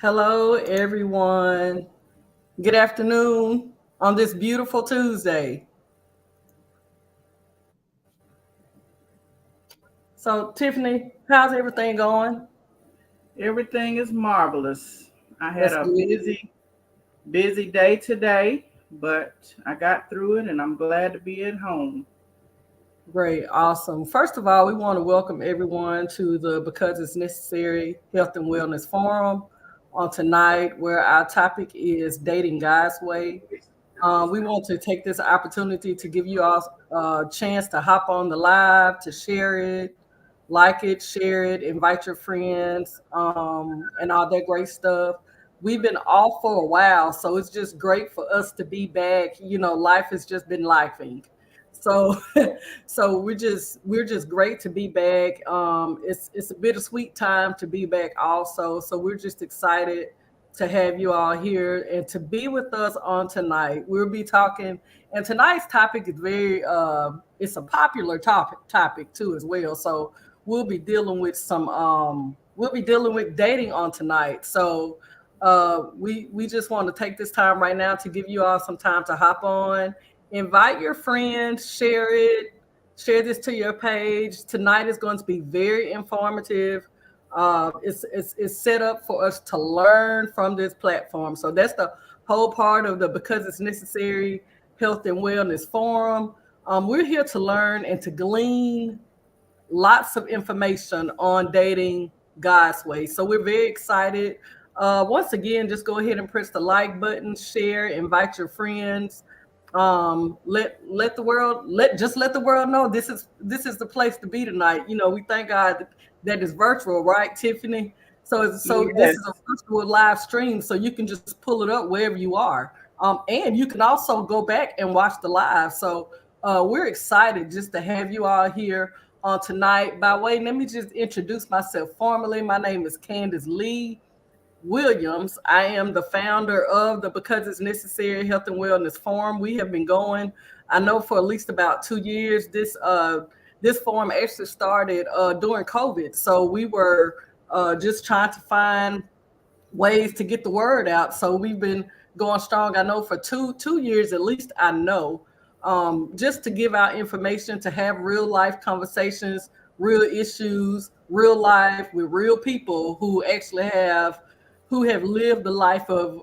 Hello, everyone. Good afternoon on this beautiful Tuesday. So, Tiffany, how's everything going? Everything is marvelous. I had That's a good. busy day today, but I got through it and I'm glad to be at home. Great. Awesome. First of all, we want to welcome everyone to the Because It's Necessary Health and Wellness Forum on tonight, where our topic is dating God's way. We want to take this opportunity to give you all a chance to hop on the live, to share it, like it, share it, invite your friends, and all that great stuff. We've been off for a while, so it's just great for us to be back. You know, life has just been lifing. So, so we're just great to be back. It's a bittersweet time to be back also. So we're just excited to have you all here and to be with us on tonight. We'll be talking, and tonight's topic is it's a popular topic too as well. So we'll be dealing with dating on tonight. So we just want to take this time right now to give you all some time to hop on, invite your friends, share it, share this to your page. Tonight is going to be very informative. It's set up for us to learn from this platform. So that's the whole part of the Because It's Necessary Health and Wellness Forum. We're here to learn and to glean lots of information on dating God's way. So we're very excited. Once again, just go ahead and press the like button, share, invite your friends. Let the world let the world know this is the place to be tonight. You know, we thank God that it's virtual, right, Tiffany? So this Yes. is a virtual live stream, so you can just pull it up wherever you are. And you can also go back and watch the live. So we're excited just to have you all here on tonight. By the way, let me just introduce myself formally. My name is Candace Lee Williams. I am the founder of the Because It's Necessary Health and Wellness Forum. We have been going, I know, for at least about 2 years. This forum actually started during COVID, so we were just trying to find ways to get the word out. So we've been going strong. I know for two years at least. I know, just to give out information, to have real life conversations, real issues, real life with real people who have lived the life of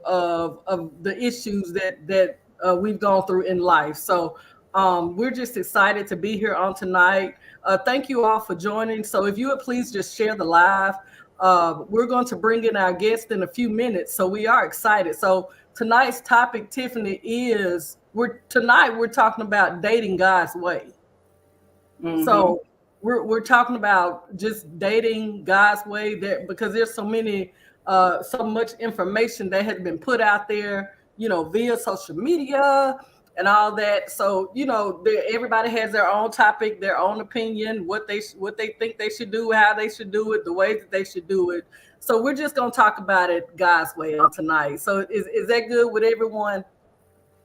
the issues that we've gone through in life. So we're just excited to be here on tonight. Thank you all for joining. So if you would please just share the live. We're going to bring in our guest in a few minutes, so we are excited. So tonight's topic, Tiffany, is we're talking about dating God's way. Mm-hmm. So we're talking about just dating God's way, there because there's so much information that has been put out there, you know, via social media and all that. So you know, everybody has their own topic, their own opinion, what they think they should do, how they should do it, the way that they should do it. So we're just gonna talk about it God's way on tonight. So is that good with everyone?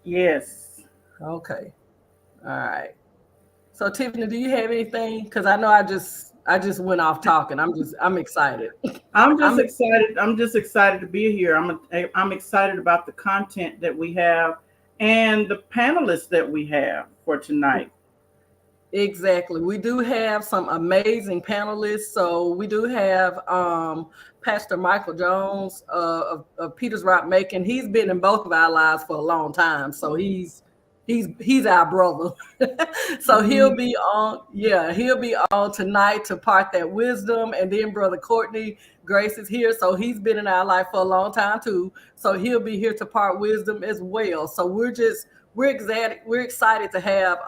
Yes. Okay. All right. So Tiffany, do you have anything? Because I know I just went off talking. I'm excited. I'm just I'm excited. I'm just excited to be here. I'm excited about the content that we have and the panelists that we have for tonight. exactly. We do have some amazing panelists. So we do have Pastor Michael Jones of Peters Rock Macon. He's been in both of our lives for a long time. So he's our brother. So he'll be on tonight to part that wisdom. And then Brother Courtney Grace is here. So he's been in our life for a long time too. So he'll be here to part wisdom as well. So we're excited to have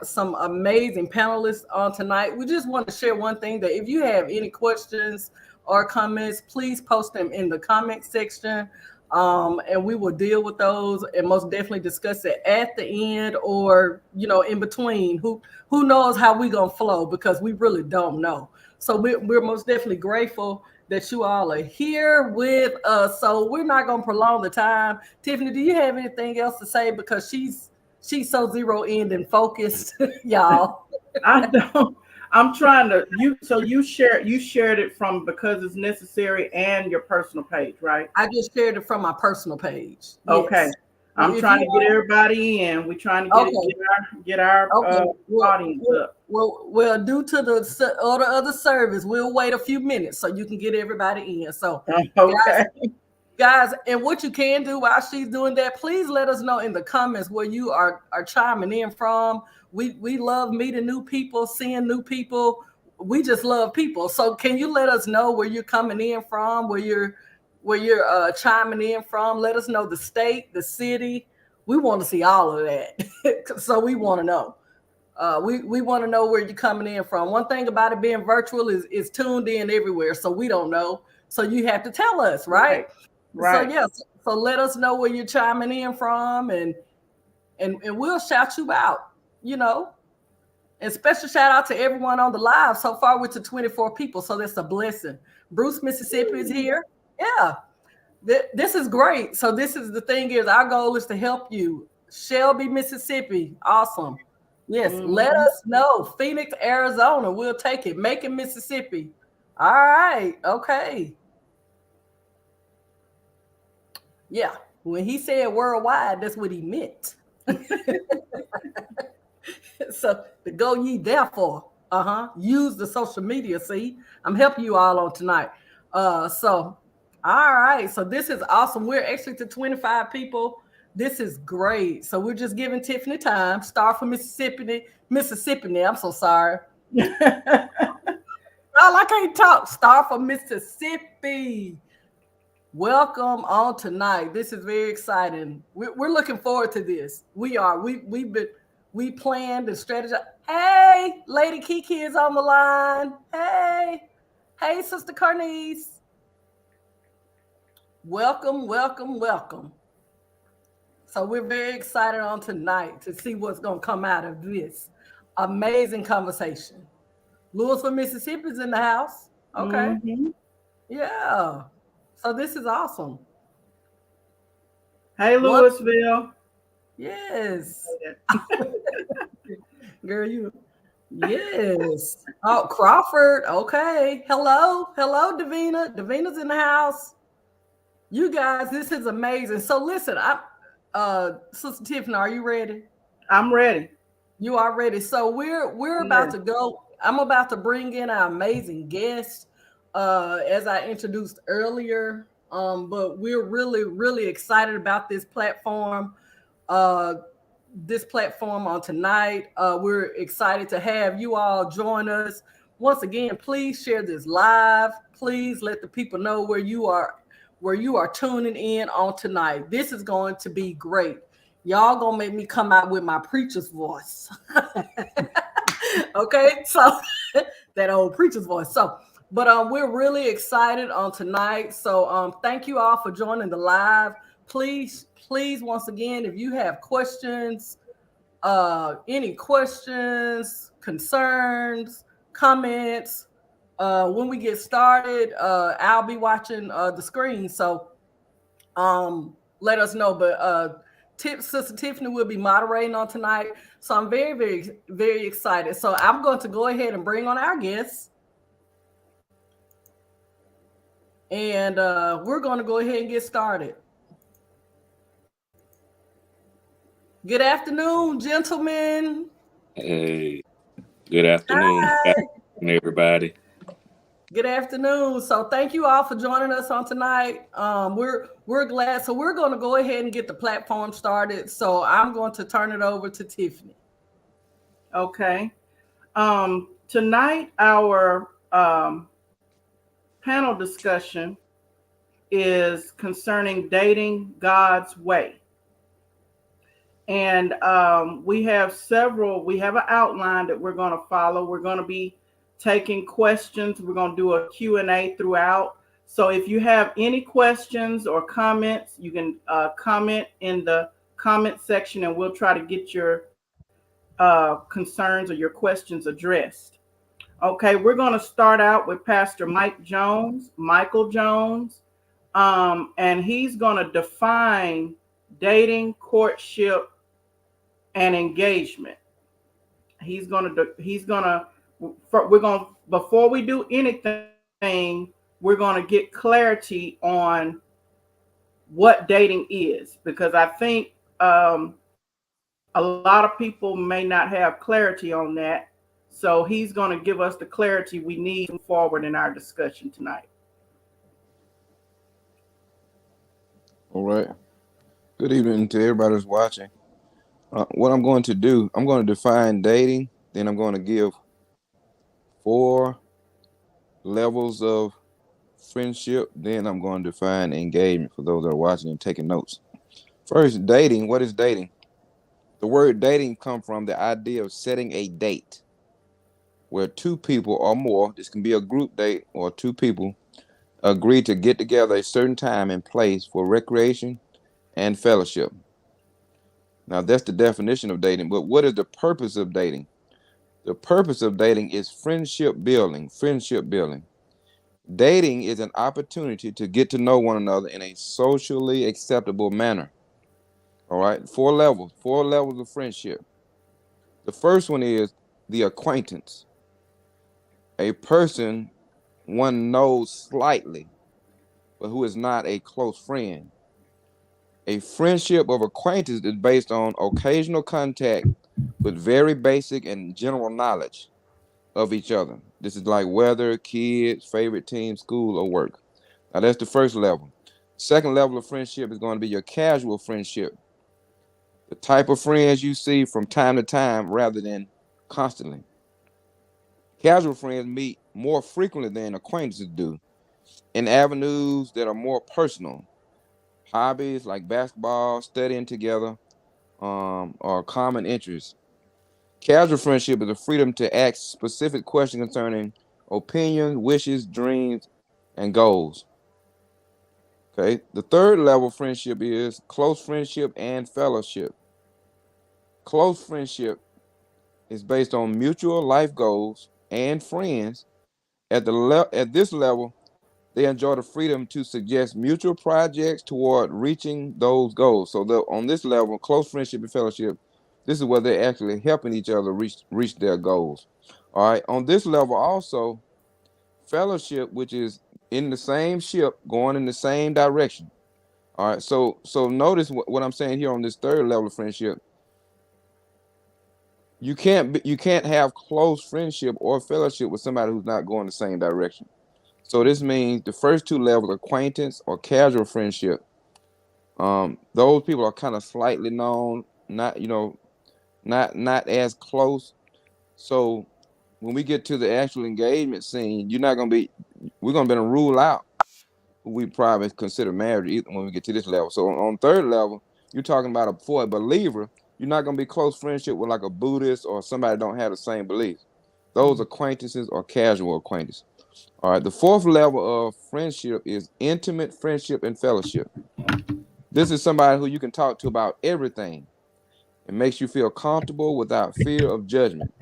some amazing panelists on tonight. We just want to share one thing, that if you have any questions or comments, please post them in the comment section. And we will deal with those and most definitely discuss it at the end, or you know, in between. Who knows how we gonna flow, because we really don't know. So we're most definitely grateful that you all are here with us. So we're not gonna prolong the time. Tiffany, do you have anything else to say? Because she's so zero in and focused, y'all. I don't. I'm trying to you shared it from Because It's Necessary and your personal page, right? I just shared it from my personal page. Okay. Yes. I'm If trying you to get everybody in. We're trying to okay, get our okay. audience up. Well, due to the other service, we'll wait a few minutes so you can get everybody in. So, Okay. guys, and what you can do while she's doing that, please let us know in the comments where you are chiming in from. We love meeting new people, seeing new people. We just love people. So, can you let us know where you're coming in from, where you're chiming in from? Let us know the state, the city. We want to see all of that. So we want to know. We want to know where you're coming in from. One thing about it being virtual is tuned in everywhere, so we don't know. So you have to tell us, right? Right. So yes, so let us know where you're chiming in from, and we'll shout you out. You know, and special shout out to everyone on the live. So far, we're to 24 people, so that's a blessing. Bruce, Mississippi is here. Yeah, this is great. So this is the thing is our goal is to help you. Shelby, Mississippi, awesome. Yes, let us know. Phoenix, Arizona, we'll take it. Macon, Mississippi. All right, okay. Yeah, when he said worldwide, that's what he meant. So to go ye therefore, use the social media. See, I'm helping you all on tonight. So all right, so this is awesome. We're actually to 25 people. This is great. So we're just giving Tiffany time. Star from Mississippi. I'm so sorry. I can't talk. Star from Mississippi. Welcome on tonight. This is very exciting. We're looking forward to this. We are. We planned and strategized. Hey, Lady Kiki is on the line. Hey, Sister Carnice. Welcome, welcome, welcome. So we're very excited on tonight to see what's going to come out of this amazing conversation. Louisville, Mississippi is in the house. Okay. Yeah. So this is awesome. Hey, Louisville. Yes. Girl, you. Yes. Oh, Crawford. Okay. Hello, Davina. Davina's in the house. You guys, this is amazing. So listen, Sister Tiffany, are you ready? I'm ready. You are ready. So we're about to go. I'm about to bring in our amazing guest, as I introduced earlier. But we're really, really excited about this platform. This platform on tonight. We're excited to have you all join us. Once again, please share this live. Please let the people know where you are tuning in on tonight. This is going to be great. Y'all gonna make me come out with my preacher's voice. Okay, so that old preacher's voice. So, but we're really excited on tonight. So thank you all for joining the live. Please, once again, if you have questions, any questions, concerns, comments, when we get started, I'll be watching the screen. So let us know. But Sister Tiffany will be moderating on tonight. So I'm very, very, very excited. So I'm going to go ahead and bring on our guests. And we're going to go ahead and get started. Good afternoon, gentlemen. Hey, good afternoon. Hi. Good afternoon, everybody. Good afternoon. So thank you all for joining us on tonight. We're glad. So we're going to go ahead and get the platform started. So I'm going to turn it over to Tiffany. Okay. Tonight our panel discussion is concerning dating God's way. And we have an outline that we're going to follow. We're going to be taking questions. We're going to do a Q&A throughout. So if you have any questions or comments, you can comment in the comment section and we'll try to get your concerns or your questions addressed. Okay, we're going to start out with Pastor Michael Jones, and he's going to define dating, courtship, and engagement. He's gonna before we do anything, we're going to get clarity on what dating is, because I think a lot of people may not have clarity on that. So he's going to give us the clarity we need to move forward in our discussion tonight. All right. Good evening to everybody who's watching. What I'm going to do, I'm going to define dating, then I'm going to give 4 levels of friendship, then I'm going to define engagement for those that are watching and taking notes. First, dating. What is dating? The word dating comes from the idea of setting a date where 2 people or more, this can be a group date or 2 people, agree to get together a certain time and place for recreation and fellowship. Now, that's the definition of dating, but what is the purpose of dating? The purpose of dating is friendship building. Dating is an opportunity to get to know one another in a socially acceptable manner. All right, 4 levels of friendship. The first one is the acquaintance. A person one knows slightly, but who is not a close friend. A friendship of acquaintance is based on occasional contact with very basic and general knowledge of each other. This is like weather, kids, favorite team, school, or work. Now, that's the first level. Second level of friendship is going to be your casual friendship. The type of friends you see from time to time rather than constantly. Casual friends meet more frequently than acquaintances do in avenues that are more personal. Hobbies like basketball, studying together, or common interests. Casual friendship is the freedom to ask specific questions concerning opinions, wishes, dreams, and goals. Okay. The third level of friendship is close friendship and fellowship. Close friendship is based on mutual life goals and friends. At this level, they enjoy the freedom to suggest mutual projects toward reaching those goals. So on this level, close friendship and fellowship, this is where they're actually helping each other reach their goals. All right. On this level also, fellowship, which is in the same ship, going in the same direction. All right. So notice what I'm saying here on this third level of friendship. You can't have close friendship or fellowship with somebody who's not going the same direction. So this means the first 2 levels, acquaintance or casual friendship, those people are kind of slightly known, not as close. So when we get to the actual engagement scene, we're going to rule out who we probably consider marriage when we get to this level. So on third level, you're talking about for a believer, you're not going to be close friendship with like a Buddhist or somebody that don't have the same beliefs. Those acquaintances are casual acquaintances. All right, the fourth level of friendship is intimate friendship and fellowship. This is somebody who you can talk to about everything. It makes you feel comfortable without fear of judgment.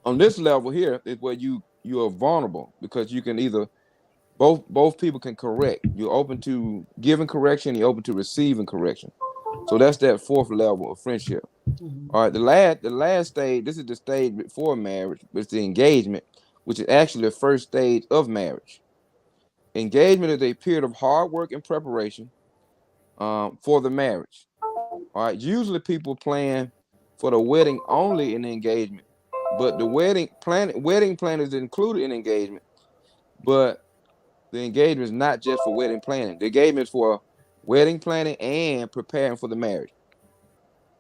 On this level here is where you are vulnerable, because you can either both people can correct. You're open to giving correction, you're open to receiving correction. So that's that fourth level of friendship. All right, the last stage, this is the stage before marriage, it's the engagement, which is actually the first stage of marriage. Engagement is a period of hard work and preparation for the marriage. All right, usually people plan for the wedding only in the engagement, but the wedding planning is included in engagement, but the engagement is not just for wedding planning. The engagement is for wedding planning and preparing for the marriage.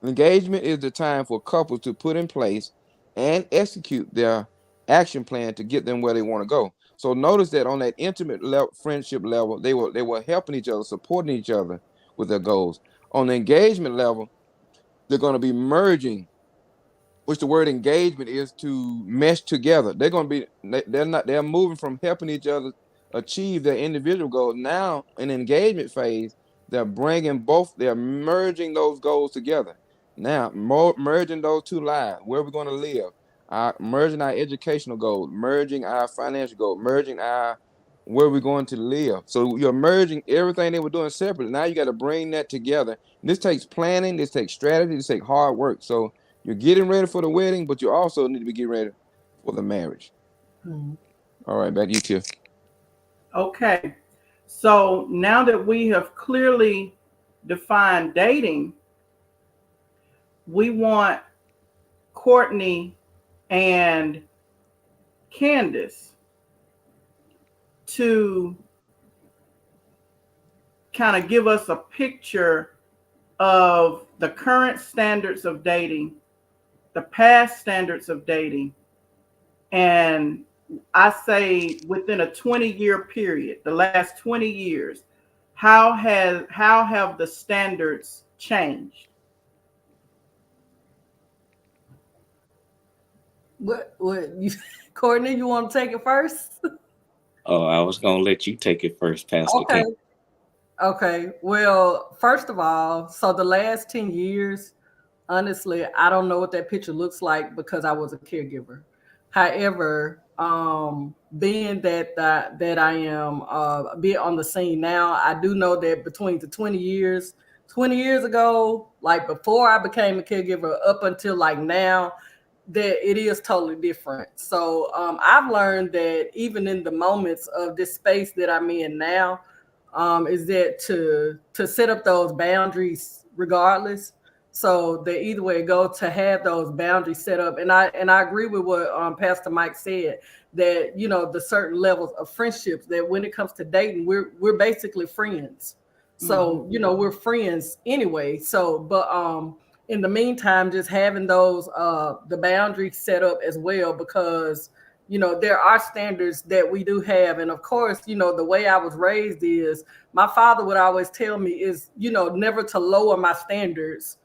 Engagement is the time for couples to put in place and execute their action plan to get them where they want to go. So notice that on that intimate friendship level, they were helping each other, supporting each other with their goals. On the engagement level, they're going to be merging, which the word engagement is to mesh together. They're moving from helping each other achieve their individual goals. Now in the engagement phase, they're merging those goals together. Now merging those 2 lives, where we're going to live, merging our educational goals, merging our financial goals, merging where we're going to live. So you're merging everything they were doing separately. Now you got to bring that together. This takes planning, this takes strategy, this takes hard work. So you're getting ready for the wedding, but you also need to be getting ready for the marriage. Mhm. All right, back to you, Tiff. Okay. So now that we have clearly defined dating, we want Courtney and Candace to kind of give us a picture of the current standards of dating, the past standards of dating, and I say within a 20-year period, the last 20 years, how have the standards changed? What you, Courtney, you want to take it first? Oh, I was gonna let you take it first, Pastor Okay. Ken. Okay. Well, first of all, so the last 10 years, honestly, I don't know what that picture looks like because I was a caregiver. However, being that I am be on the scene now, I do know that between the 20 years ago, like before I became a caregiver up until like now, that it is totally different. So I've learned that even in the moments of this space that I'm in now, is that to set up those boundaries regardless. So that either way it go to have those boundaries set up. And I agree with what Pastor Mike said, that you know the certain levels of friendships, that when it comes to dating, we're basically friends. So you know we're friends anyway. So but in the meantime, just having those the boundaries set up as well, because you know there are standards that we do have. And of course, you know, the way I was raised is my father would always tell me is, you know, never to lower my standards,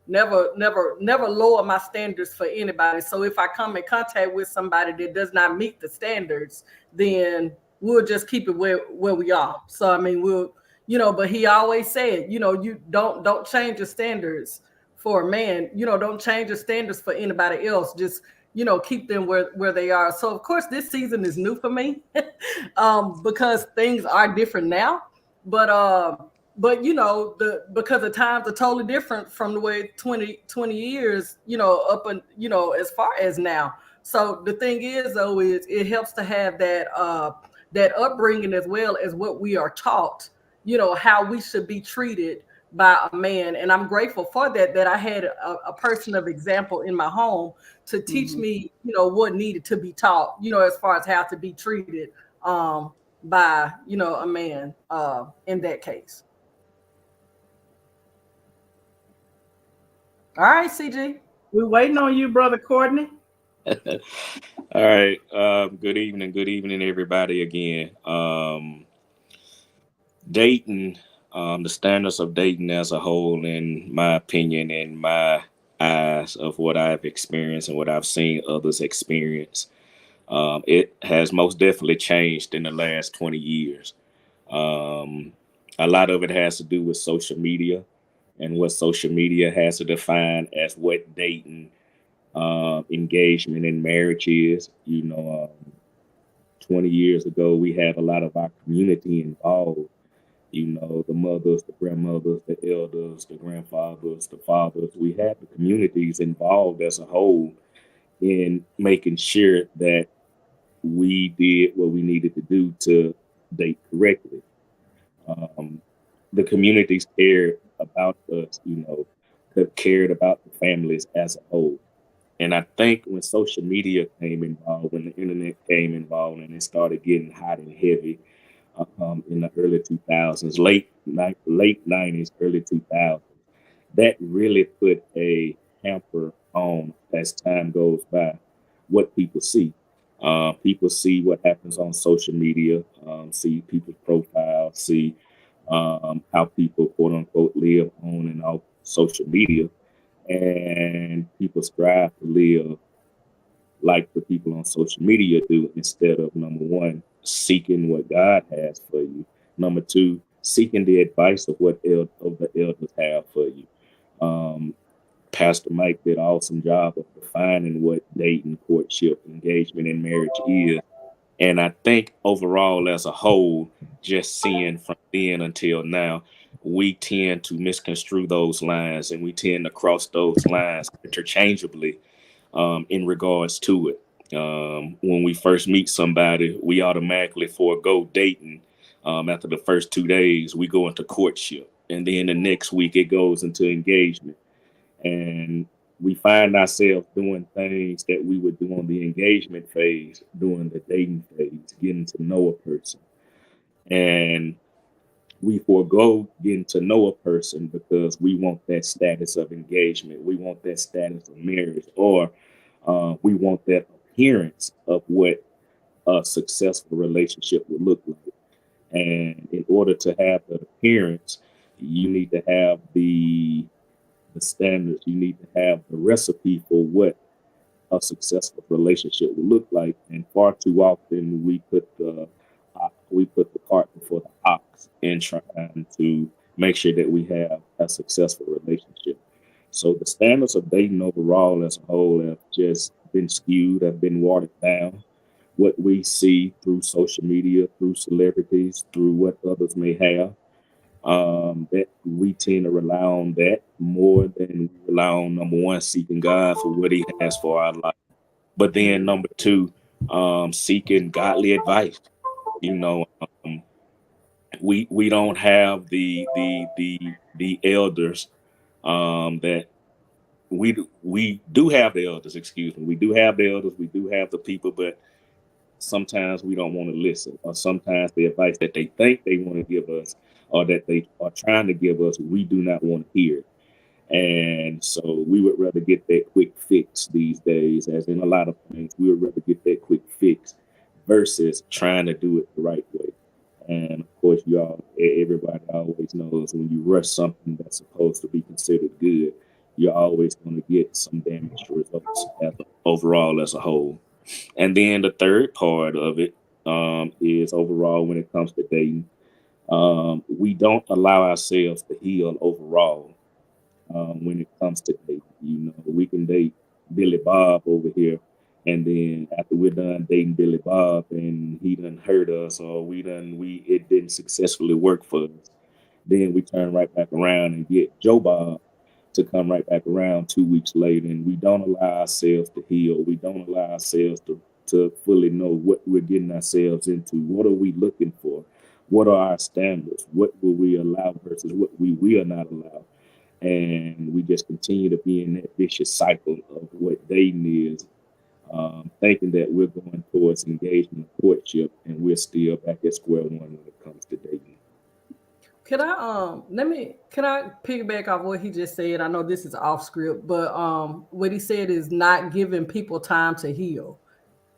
never lower my standards for anybody. So if I come in contact with somebody that does not meet the standards, then we'll just keep it where we are. So I mean, we'll, you know, but he always said, you know, you don't change your standards for a man, you know, don't change your standards for anybody else. Just, you know, keep them where they are. So of course this season is new for me because things are different now. But you know, because the times are totally different from the way 20 years, you know, up and you know, as far as now. So the thing is though, is it helps to have that upbringing as well as what we are taught, you know, how we should be treated by a man. And I'm grateful for that I had a person of example in my home to teach me, you know, what needed to be taught, you know, as far as how to be treated by, you know, a man in that case. All right, CG. We're waiting on you, Brother Courtney. All right. Good evening, everybody. Again, dating, the standards of dating as a whole, in my opinion, in my eyes of what I've experienced and what I've seen others experience, it has most definitely changed in the last 20 years. A lot of it has to do with social media and what social media has to define as what dating, engagement, and marriage is. 20 years ago, we had a lot of our community involved. The mothers, the grandmothers, the elders, the grandfathers, the fathers. We had the communities involved as a whole in making sure that we did what we needed to do to date correctly. The communities cared about us, cared about the families as a whole. And I think when social media came involved, when the internet came involved, and it started getting hot and heavy in the early 2000s, late 90s, early 2000s, that really put a hamper on, as time goes by, what people see. People see what happens on social media, see people's profiles, see how people, quote unquote, live on and off social media. And people strive to live like the people on social media do, instead of, number one, seeking what God has for you. Number two, seeking the advice of what the elders have for you. Pastor Mike did an awesome job of defining what dating, courtship, engagement, and marriage is. And I think overall, as a whole, just seeing from then until now, we tend to misconstrue those lines, and we tend to cross those lines interchangeably in regards to it. When we first meet somebody, we automatically forego dating. After the first 2 days, we go into courtship. And then the next week, it goes into engagement. And we find ourselves doing things that we would do on the engagement phase, during the dating phase, getting to know a person. And we forego getting to know a person because we want that status of engagement. We want that status of marriage, or we want that appearance of what a successful relationship would look like. And in order to have that appearance, you need to have the standards. You need to have the recipe for what a successful relationship would look like. And far too often we put the cart before the ox in trying to make sure that we have a successful relationship. So the standards of dating overall as a whole have just been skewed, have been watered down. What we see through social media, through celebrities, through what others may have, that we tend to rely on that more than we rely on, number one, seeking God for what He has for our life. But then number two, seeking godly advice. You know, we don't have the elders that we do have the elders. Excuse me, we do have the elders. We do have the people, but sometimes we don't want to listen, or sometimes the advice that they think they want to give us, or that they are trying to give us, we do not want to hear. And so we would rather get that quick fix these days, as in a lot of things, we would rather get that quick fix versus trying to do it the right way. And of course, everybody always knows when you rush something that's supposed to be considered good, you're always going to get some damaged results overall as a whole. And then the third part of it is overall when it comes to dating, we don't allow ourselves to heal overall when it comes to dating. You know, we can date Billy Bob over here, and then after we're done dating Billy Bob and he done hurt us, or it didn't successfully work for us, then we turn right back around and get Joe Bob to come right back around 2 weeks later, and we don't allow ourselves to heal. We don't allow ourselves to fully know what we're getting ourselves into. What are we looking for? What are our standards? What will we allow versus what we will not allow? And we just continue to be in that vicious cycle of what dating is, thinking that we're going towards engagement, courtship, and we're still back at square one when it comes to dating. Can I piggyback off what he just said? I know this is off script, but what he said is not giving people time to heal.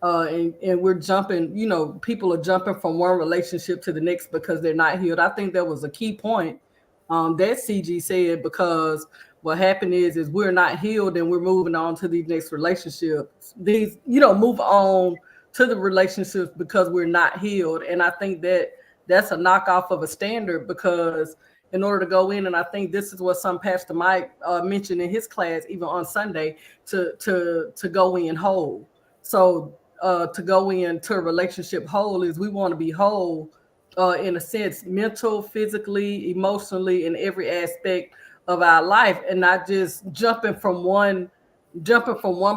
And we're jumping, you know, people are jumping from one relationship to the next because they're not healed. I think that was a key point that CG said, because what happened is we're not healed and we're moving on to these next relationships. These, you know, move on to the relationships because we're not healed. And I think that that's a knockoff of a standard, because in order to go in, and I think this is what some Pastor Mike mentioned in his class, even on Sunday, to go in whole. So to go into a relationship whole is we want to be whole in a sense, mental, physically, emotionally, in every aspect of our life, and not just jumping from one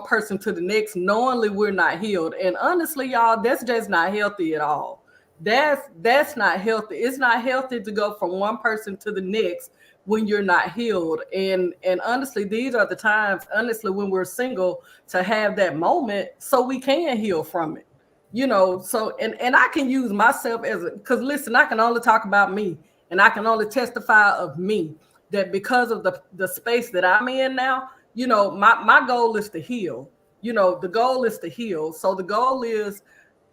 person to the next, knowingly we're not healed. And honestly, y'all, that's just not healthy at all. That's not healthy. It's not healthy to go from one person to the next when you're not healed. And honestly, these are the times, honestly, when we're single, to have that moment so we can heal from it. You know, so and I can use myself because listen, I can only talk about me, and I can only testify of me, that because of the space that I'm in now, you know, my goal is to heal. You know, the goal is to heal. So the goal is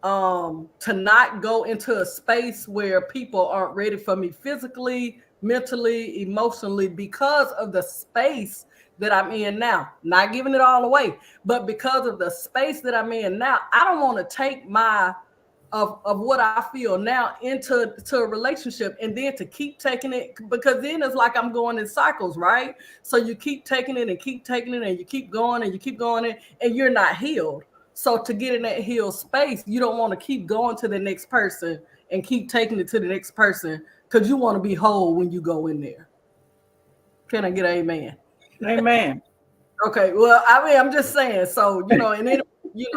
to not go into a space where people aren't ready for me physically, mentally, emotionally, because of the space that I'm in now. Not giving it all away, but because of the space that I'm in now, I don't want to take of what I feel now into a relationship, and then to keep taking it, because then it's like I'm going in cycles, right? So you keep taking it and keep taking it, and you keep going and you keep going, and you're not healed. So to get in that healed space, you don't want to keep going to the next person and keep taking it to the next person, because you want to be whole when you go in there. Can I get an amen? Amen. Okay, well, I mean, I'm just saying. So, you know, and then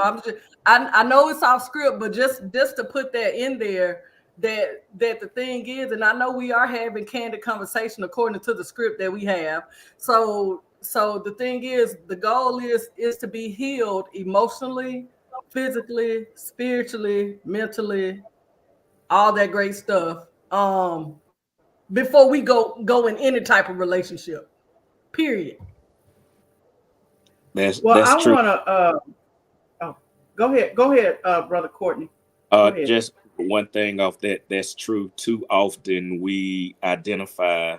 I'm just, I know it's off script, but just to put that in there, that the thing is, and I know we are having candid conversation according to the script that we have. So the thing is, the goal is to be healed emotionally, physically, spiritually, mentally, all that great stuff. Before we go in any type of relationship. Period. That's Well, that's I true. want to. Oh, go ahead, Brother Courtney. Go ahead. Just one thing off that's true. Too often we identify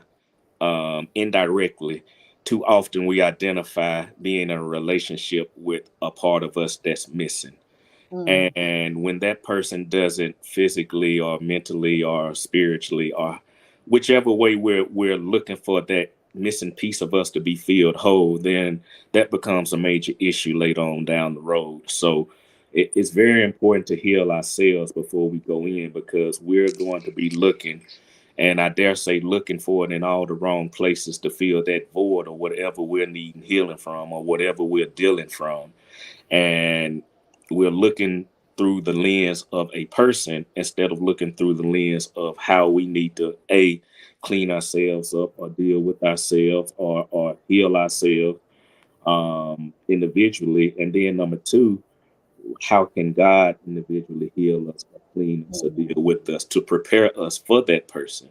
indirectly. Too often we identify being in a relationship with a part of us that's missing. And when that person doesn't physically or mentally or spiritually or whichever way we're looking for that missing piece of us to be filled whole, then that becomes a major issue later on down the road. So it's very important to heal ourselves before we go in, because we're going to be looking, and I dare say looking for it in all the wrong places to fill that void or whatever we're needing healing from or whatever we're dealing from. And we're looking through the lens of a person instead of looking through the lens of how we need to clean ourselves up or deal with ourselves or heal ourselves individually. And then number two, how can God individually heal us or clean us or deal with us to prepare us for that person?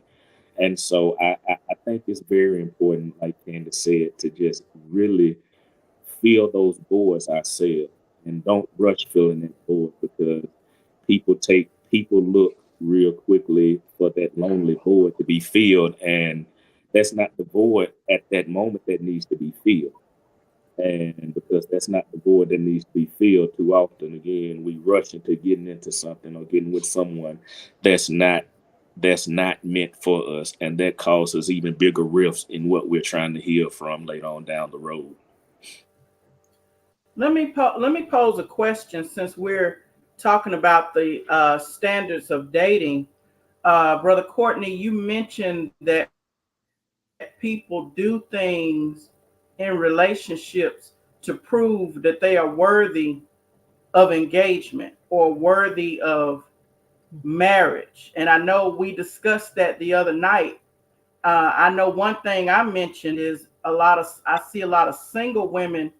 And so I think it's very important, like Candace said, to just really fill those voids ourselves and don't rush filling that void, because people look real quickly for that lonely void to be filled, and that's not the void at that moment that needs to be filled. And because that's not the void that needs to be filled, too often again we rush into getting into something or getting with someone that's not meant for us, and that causes even bigger rifts in what we're trying to heal from later on down the road. Let me pose a question, since we're talking about the standards of dating. Brother Courtney, you mentioned that people do things in relationships to prove that they are worthy of engagement or worthy of marriage. And I know we discussed that the other night. I know one thing I mentioned is I see a lot of single women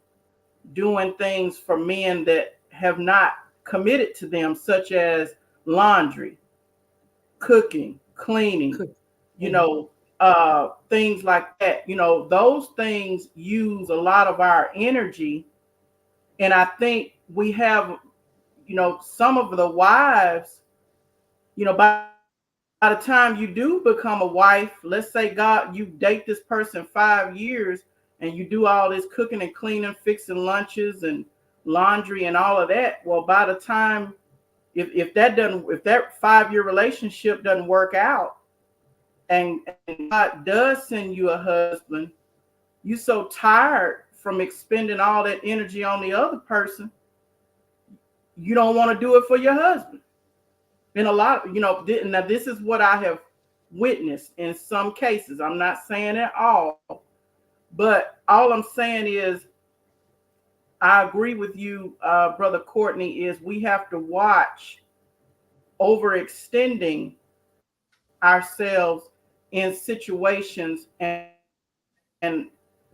doing things for men that have not committed to them, such as laundry, cooking, cleaning, things like that. Those things use a lot of our energy. And I think we have, some of the wives, by the time you do become a wife, let's say you date this person 5 years and you do all this cooking and cleaning, fixing lunches and laundry and all of that. Well, by the time, if that 5-year relationship doesn't work out, and God does send you a husband, you so tired from expending all that energy on the other person, you don't want to do it for your husband. And a lot, now this is what I have witnessed in some cases. I'm not saying at all, but all I'm saying is I agree with you, Brother Courtney, is we have to watch overextending ourselves in situations and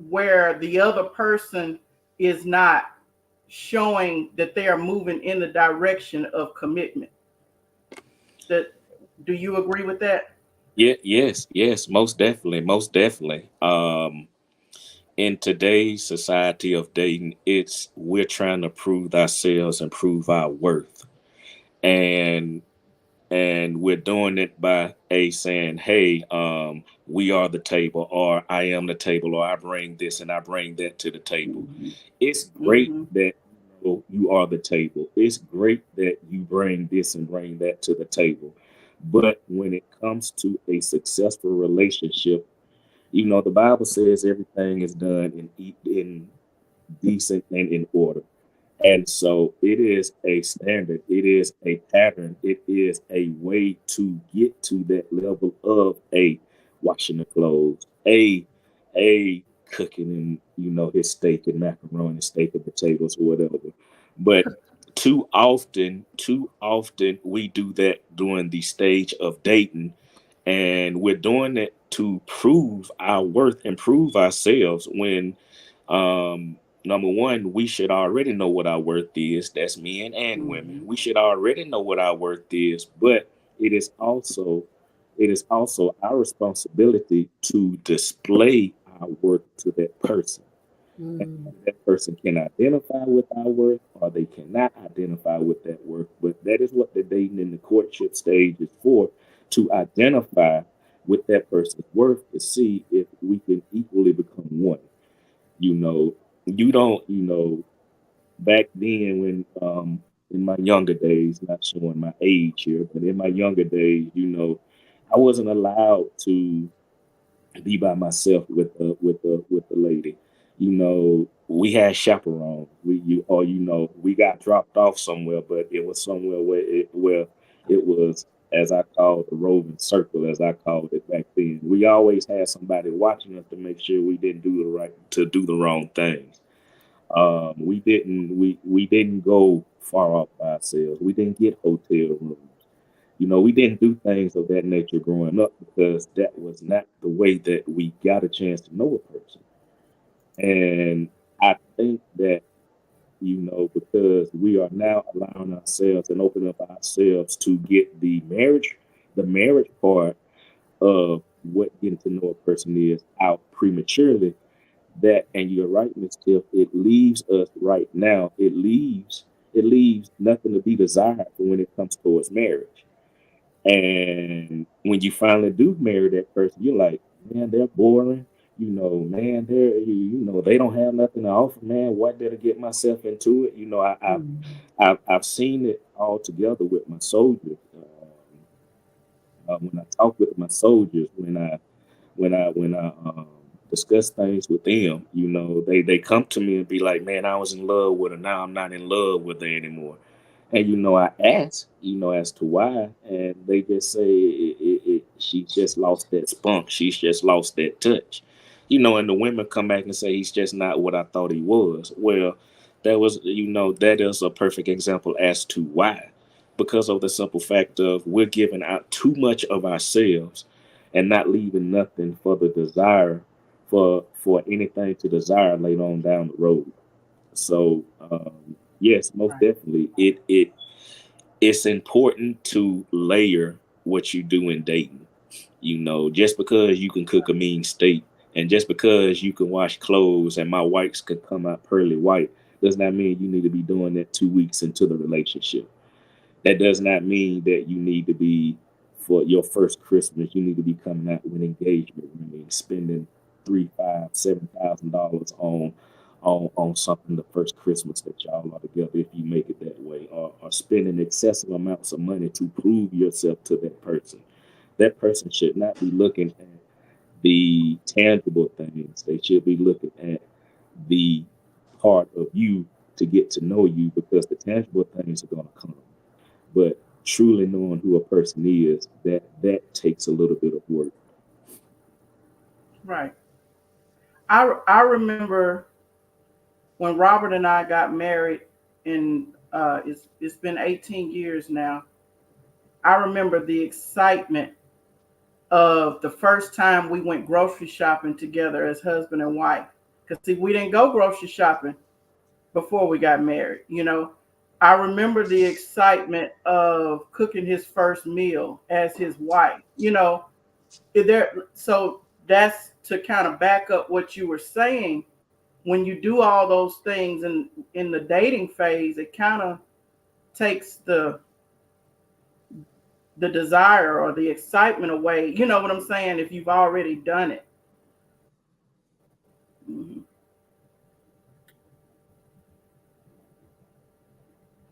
where the other person is not showing that they are moving in the direction of commitment. Do you agree with that? Yeah, yes, most definitely. In today's society of dating, we're trying to prove ourselves and prove our worth, and we're doing it by saying, "Hey, we are the table," or "I am the table," or "I bring this and I bring that to the table." It's great that you are the table. It's great that you bring this and bring that to the table. But when it comes to a successful relationship, the Bible says everything is done in decent and in order. And so it is a standard, it is a pattern, it is a way to get to that level of washing the clothes, cooking and his steak and macaroni, steak and potatoes or whatever. But too often we do that during the stage of dating, and we're doing it to prove our worth and prove ourselves when number one, we should already know what our worth is. That's men and women. We should already know what our worth is, but it is also our responsibility to display our worth to that person. And that person can identify with our worth or they cannot identify with that worth. But that is what the dating and the courtship stage is for, to identify with that person's worth to see if we can equally become one. You don't, back then when in my younger days, not showing my age here, but in my younger days, I wasn't allowed to be by myself with the lady. We had chaperones. We got dropped off somewhere, but it was somewhere where it was, as I called, the roving circle, as I called it back then. We always had somebody watching us to make sure we didn't do the wrong things. We didn't go far off by ourselves. We didn't get hotel rooms. We didn't do things of that nature growing up because that was not the way that we got a chance to know a person. And I think that, because we are now allowing ourselves and opening up ourselves to get the marriage part of what getting to know a person is out prematurely, that, and you're right, Ms. Tiff, it leaves us right now, it leaves nothing to be desired for when it comes towards marriage. And when you finally do marry that person, you're like, man, they're boring. Man, they don't have nothing to offer. Man, why did I get myself into it? I've seen it all together with my soldiers. When I talk with my soldiers, when I discuss things with them, they come to me and be like, man, I was in love with her. Now I'm not in love with her anymore. And I ask, as to why, and they just say she just lost that spunk. She's just lost that touch. And the women come back and say he's just not what I thought he was. Well, that is a perfect example as to why. Because of the simple fact of we're giving out too much of ourselves and not leaving nothing for the desire for anything to desire later on down the road. So yes, most definitely, it's important to layer what you do in dating. Just because you can cook a mean steak and just because you can wash clothes and my whites could come out pearly white does not mean you need to be doing that 2 weeks into the relationship. That does not mean that you need to be, for your first Christmas, you need to be coming out with engagement ring, spending $3, $5, $7,000 on something the first Christmas that y'all are together, if you make it that way, or spending excessive amounts of money to prove yourself to that person. That person should not be looking at the tangible things. They should be looking at the part of you to get to know you, because the tangible things are going to come. But truly knowing who a person is, that takes a little bit of work. Right. I remember when Robert and I got married, and it's been 18 years now. I remember the excitement of the first time we went grocery shopping together as husband and wife. Because see, we didn't go grocery shopping before we got married. I remember the excitement of cooking his first meal as his wife. So that's to kind of back up what you were saying. When you do all those things in the dating phase, it kind of takes the desire or the excitement away. You know what I'm saying? If you've already done it. Mm-hmm.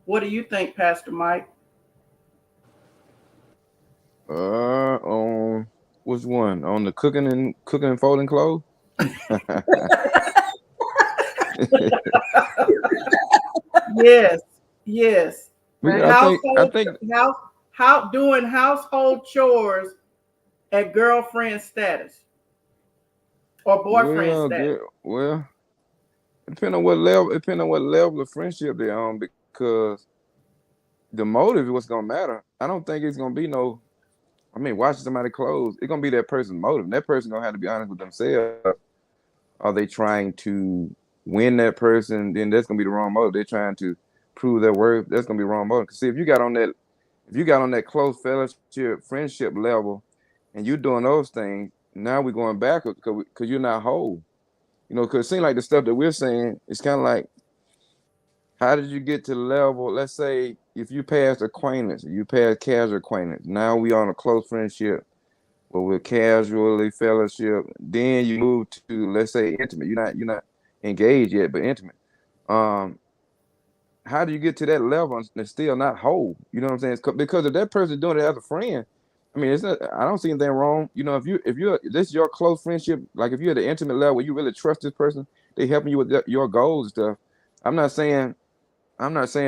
What do you think, Pastor Mike? On which one? On the cooking and folding clothes? Yes. I think how doing household chores at girlfriend status or boyfriend status. Well, depending on what level of friendship they're on, because the motive is what's gonna matter. I don't think it's gonna be no. I mean, watching somebody close, it's gonna be that person's motive. That person gonna have to be honest with themselves. Are they trying to win that person? Then that's gonna be the wrong motive. They're trying to prove their worth. That's gonna be the wrong motive. Cause see, if you got on that close fellowship, friendship level, and you're doing those things, now we're going backwards because you're not whole. You know, because it seems like the stuff that we're saying, it's kind of like, how did you get to the level? Let's say if you passed acquaintance, you passed casual acquaintance. Now we on a close friendship, where we're casually fellowship. Then you move to, let's say, intimate. You're not engaged yet, but intimate. How do you get to that level and still not whole? You know what I'm saying? Because if that person doing it as a friend, I mean, it's not. I don't see anything wrong. You know, if you're this is your close friendship, like if you're at the intimate level where you really trust this person, they helping you with your goals and stuff. I'm not saying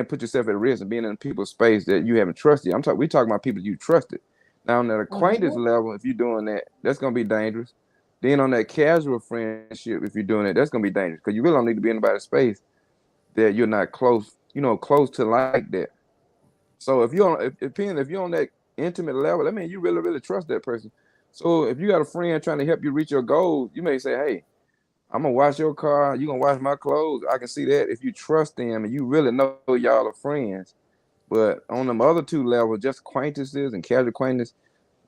put yourself at risk and being in people's space that you haven't trusted. We talking about people you trusted. Now on that acquaintance level, if you're doing that, that's gonna be dangerous. Then on that casual friendship, if you're doing it, that's gonna be dangerous because you really don't need to be in anybody's space that you're not close, close to like that. So if you're on that intimate level, I mean, you really, really trust that person. So if you got a friend trying to help you reach your goals, you may say, hey, I'm gonna wash your car, you're gonna wash my clothes. I can see that if you trust them and you really know y'all are friends. But on them other two levels, just acquaintances and casual acquaintance,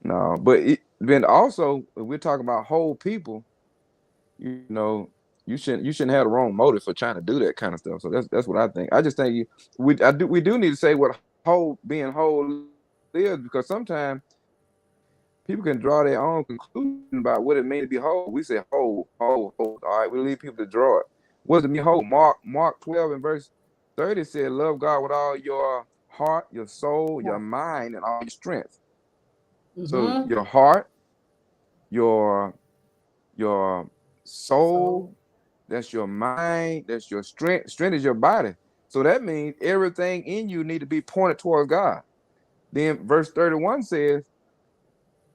no. But then also, if we're talking about whole people, you shouldn't have the wrong motive for trying to do that kind of stuff. So that's what I think. I just think we do need to say what being whole is, because sometimes people can draw their own conclusion about what it means to be whole. We say whole. All right, we leave people to draw it. What does it mean whole? Mark 12 and verse 30 said, love God with all your heart, your soul, your mind, and all your strength. So your heart, your soul, that's your mind, that's your strength. Strength is your body. So that means everything in you need to be pointed towards God. Then verse 31 says,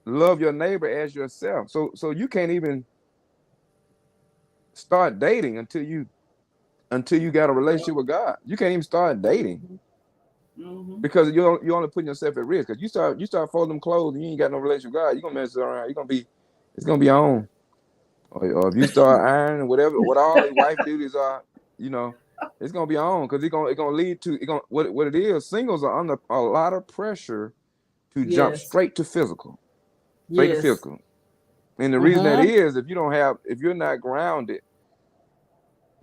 love your neighbor as yourself. So you can't even start dating until you got a relationship with God. You can't even start dating because you're only putting yourself at risk. Because you start folding them clothes and you ain't got no relationship with God, you're gonna mess around. It's gonna be on. Or if you start ironing, what all the wife duties are, it's gonna be on, because it's gonna lead to what it is. Singles are under a lot of pressure to jump straight to physical. Straight to physical. And the reason that is, if you're not grounded,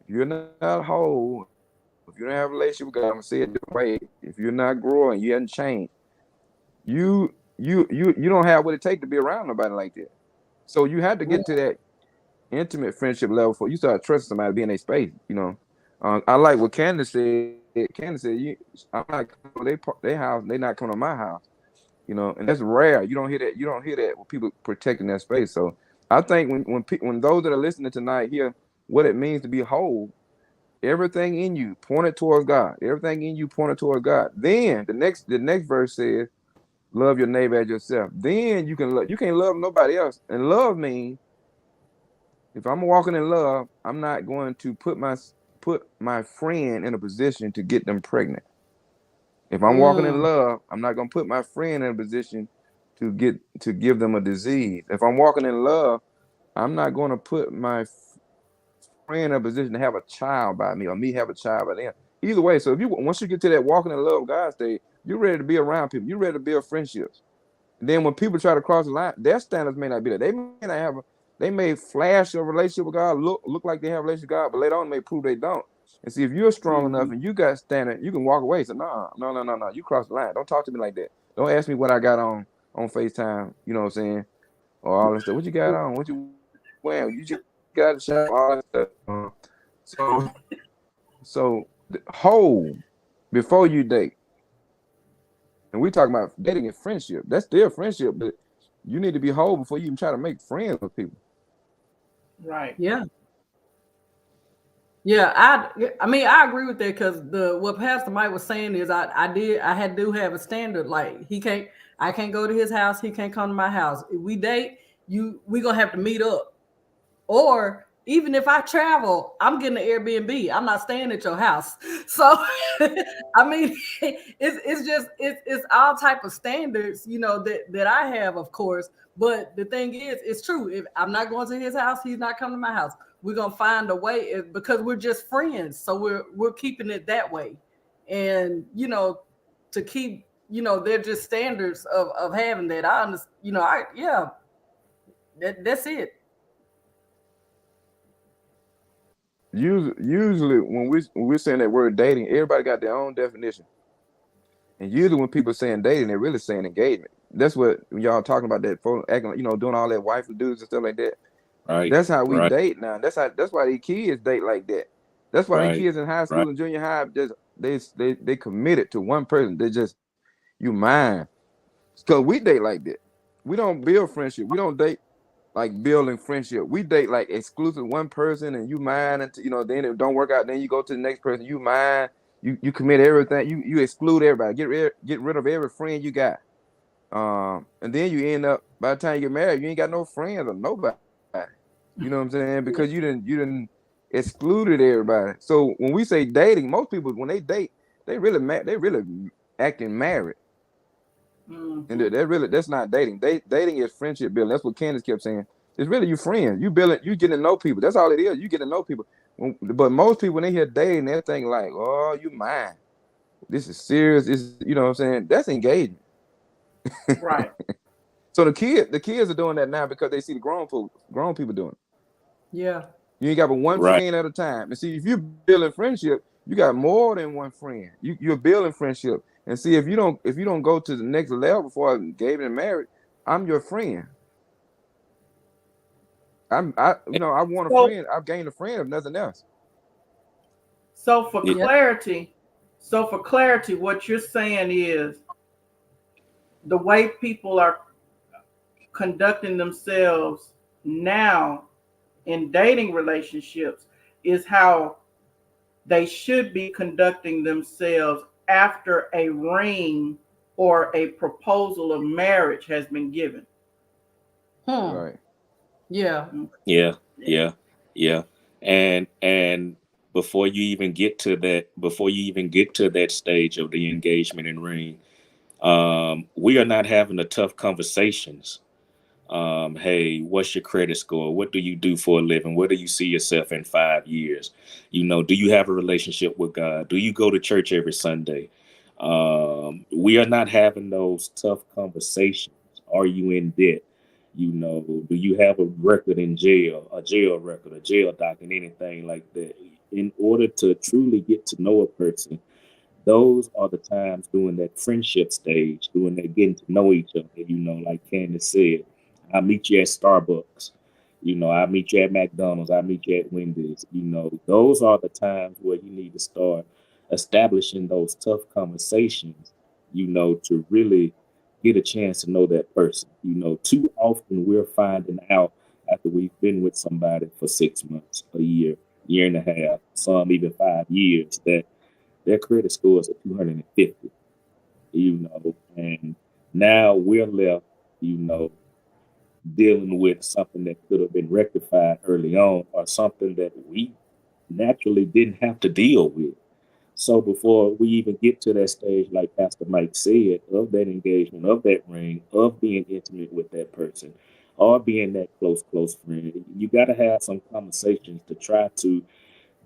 if you're not whole, if you don't have a relationship with God, I'm gonna say it this way, if you're not growing, you haven't changed, you don't have what it takes to be around nobody like that. So you have to get to that intimate friendship level before you start trusting somebody to be in their space. I like what Candace said. Candace said, I'm not coming to their house, they're not coming to my house. And that's rare. You don't hear that with people protecting their space. So I think when those that are listening tonight hear what it means to be whole, everything in you pointed towards God. Everything in you pointed towards God. Then the next verse says, love your neighbor as yourself. Then you can't love nobody else. And love means, if I'm walking in love, I'm not going to put my friend in a position to get them pregnant. If I'm walking in love, I'm not gonna put my friend in a position to give them a disease. If I'm walking in love, I'm not gonna put my friend in a position to have a child by me, or me have a child by them. Either way, so once you get to that walking in love God stage, you're ready to be around people. You're ready to build friendships. And then when people try to cross the line, their standards may not be there. They may flash a relationship with God, look like they have a relationship with God, but later on they prove they don't. And see, if you're strong enough and you got standard, you can walk away. So no, you cross the line. Don't talk to me like that. Don't ask me what I got on FaceTime. You know what I'm saying? Or all that stuff. What you got on? What you wearing? You just got to show all that stuff. So whole before you date. And we talking about dating and friendship. That's still friendship, but you need to be whole before you even try to make friends with people. Right. Yeah. Yeah, I mean, I agree with that, because what Pastor Mike was saying is I do have a standard. Like, I can't go to his house, he can't come to my house. If we date, we gonna have to meet up. Or even if I travel, I'm getting an Airbnb. I'm not staying at your house. So, I mean, it's all type of standards, that I have, of course. But the thing is, it's true. If I'm not going to his house, he's not coming to my house. We're gonna find a way because we're just friends. So we're keeping it that way, and to keep, they're just standards of having that. I understand. That's it. Usually when we're saying that word dating, everybody got their own definition. And usually when people are saying dating, they're really saying engagement. That's what when y'all talking about that acting, doing all that wife dudes and stuff like that. Right. That's how we Right. date now. That's why these kids date like that. That's why Right. these kids in high school Right. and junior high they committed to one person. They just you mine. Because we date like that. We don't build friendship. We don't date like building friendship. We date like exclusive one person and you mine until then it don't work out. Then you go to the next person. You mine. You commit everything. You exclude everybody. Get rid of every friend you got. And then you end up by the time you get married, you ain't got no friends or nobody. You know what I'm saying? Because you didn't excluded everybody. So when we say dating, most people when they date, they really acting married. Mhm. And that's not dating. Dating is friendship building. That's what Candace kept saying. It's really you friends. You getting to know people. That's all it is. You get to know people. But most people when they hear dating, they're thinking like, oh, you mine. This is serious. You know what I'm saying? That's engagement. Right. So the kids are doing that now because they see the grown people doing it. Yeah. You ain't got but one Right. friend at a time. And see, if you're building friendship, you got more than one friend. You're building friendship. And see, if you don't go to the next level before engagement and marriage, I'm your friend. I want a friend. I've gained a friend if nothing else. So for Yeah. clarity, what you're saying is the way people are conducting themselves now in dating relationships is how they should be conducting themselves after a ring or a proposal of marriage has been given. Right. Yeah. Yeah. And before you even get to that stage of the engagement and ring, we are not having the tough conversations. Hey, what's your credit score? What do you do for a living? Where do you see yourself in 5 years? Do you have a relationship with God? Do you go to church every Sunday? We are not having those tough conversations. Are you in debt? Do you have a record in jail, a jail record, a jail docket, anything like that? In order to truly get to know a person, those are the times during that friendship stage, during that getting to know each other, like Candace said. I meet you at Starbucks. I meet you at McDonald's. I meet you at Wendy's. Those are the times where you need to start establishing those tough conversations, to really get a chance to know that person. Too often we're finding out after we've been with somebody for 6 months, a year and a half, some even 5 years, that their credit scores are 250, and now we're left, dealing with something that could have been rectified early on or something that we naturally didn't have to deal with. So before we even get to that stage, like Pastor Mike said, of that engagement, of that ring, of being intimate with that person, or being that close friend, you got to have some conversations to try to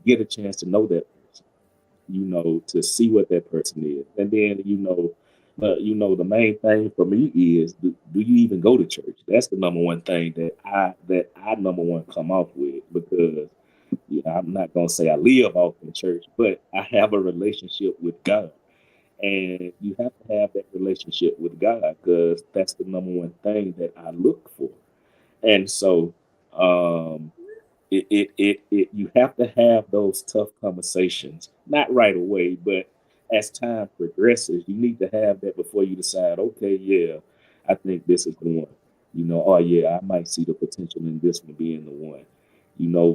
get a chance to know that person, to see what that person is. And then, the main thing for me is, do you even go to church? That's the number one thing that I number one come off with, because I'm not going to say I live off in church, but I have a relationship with God. And you have to have that relationship with God, because that's the number one thing that I look for. And so, you have to have those tough conversations, not right away, but as time progresses, you need to have that before you decide, okay, yeah, I think this is the one. Oh yeah, I might see the potential in this one being the one.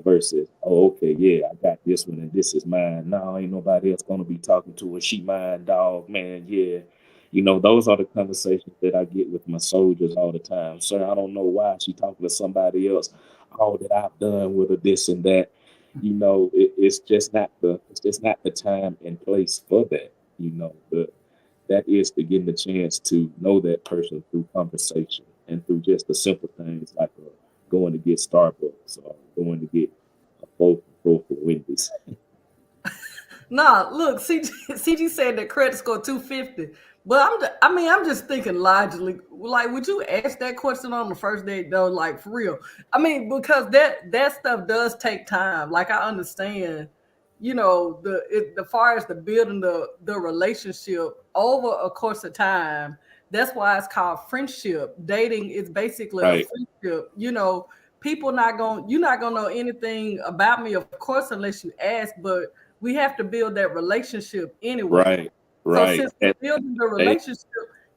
Versus, oh, okay, yeah, I got this one and this is mine. No, ain't nobody else gonna be talking to her. She mine, dog, man, yeah. You know, those are the conversations that I get with my soldiers all the time. Sir, I don't know why she talking to somebody else. All that I've done with her, this and that. You know, it's just not the time and place for that. You know, that is to getting the chance to know that person through conversation and through just the simple things like going to get Starbucks or going to get a bowl for Wendy's. Nah, look, CG said that credit score 250. But I'm just thinking logically. Like, would you ask that question on the first date though? Like, for real? I mean, because that stuff does take time. Like, I understand, you know, the far as the building the relationship over a course of time. That's why it's called friendship. Dating is basically a Right, friendship. You know, you're not gonna know anything about me, of course, unless you ask. But we have to build that relationship anyway. right, So right. since we're building the They, relationship,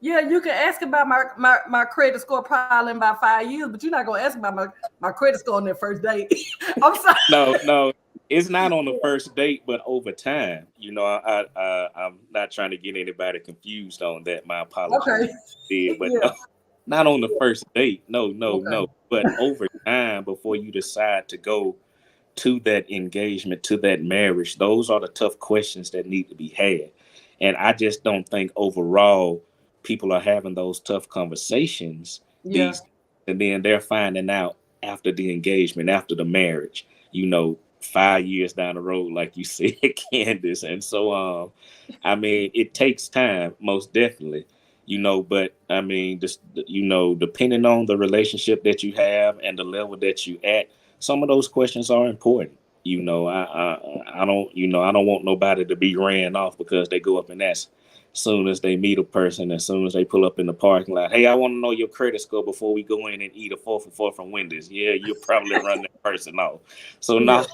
yeah, you can ask about my credit score probably in about 5 years, but you're not gonna ask about my credit score on that first date. I'm sorry. no, no, it's not on the first date, but over time. You know, I'm not trying to get anybody confused on that. My apologies, Okay. but Yeah. no, not on the first date. No, no, Okay. no. But over time, before you decide to go to that engagement, to that marriage, those are the tough questions that need to be had. And I just don't think overall people are having those tough conversations Yeah. these, and then they're finding out after the engagement, after the marriage, you know, 5 years down the road, like you said, Candace. And so, I mean, it takes time, most definitely, you know, but I mean, just, you know, depending on the relationship that you have and the level that you at, some of those questions are important. You know, I don't, you know, I don't want nobody to be ran off because they go up and ask soon as they meet a person, as soon as they pull up in the parking lot. Hey, I want to know your credit score before we go in and eat a 4 for 4 from Wendy's. Yeah, you'll probably run that person off. So Yeah. now,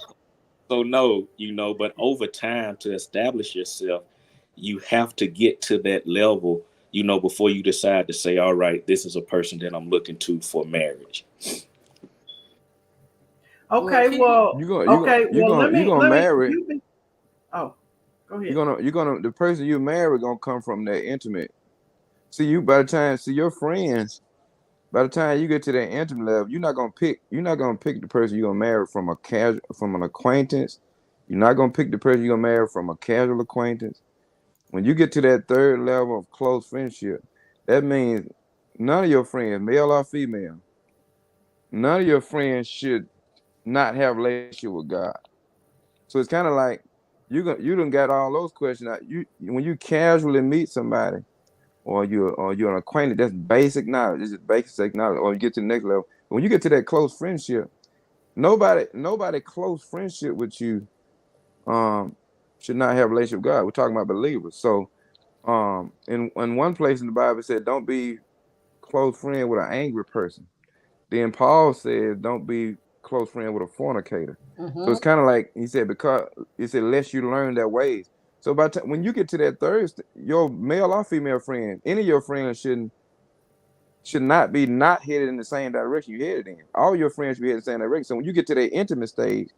so no, you know, but over time to establish yourself, you have to get to that level, you know, before you decide to say, all right, this is a person that I'm looking to for marriage. Well, Okay, keep. well, okay, well, you're gonna let me, marry. you be, oh, go ahead. You're gonna the person you marry gonna come from that intimate. See you by the time see your friends. By the time you get to that intimate level, you're not gonna pick the person you're gonna marry from from an acquaintance. You're not gonna pick the person you're gonna marry from a casual acquaintance. When you get to that third level of close friendship, that means none of your friends, male or female, none of your friends should not have a relationship with God. So it's kind of like you done got all those questions out. You when you casually meet somebody or you're an acquaintance, that's basic knowledge. This is basic knowledge. Or you get to the next level. When you get to that close friendship, nobody close friendship with you um should not have a relationship with God. We're talking about believers. So in one place in the Bible it said, don't be close friend with an angry person. Then Paul said, don't be close friend with a fornicator. So Mm-hmm. it's kind of like he said, because he said, lest you learn their ways. So when you get to that third, your male or female friend, any of your friends should not be not headed in the same direction you headed in. All your friends should be headed in the same direction. So when you get to that intimate stage,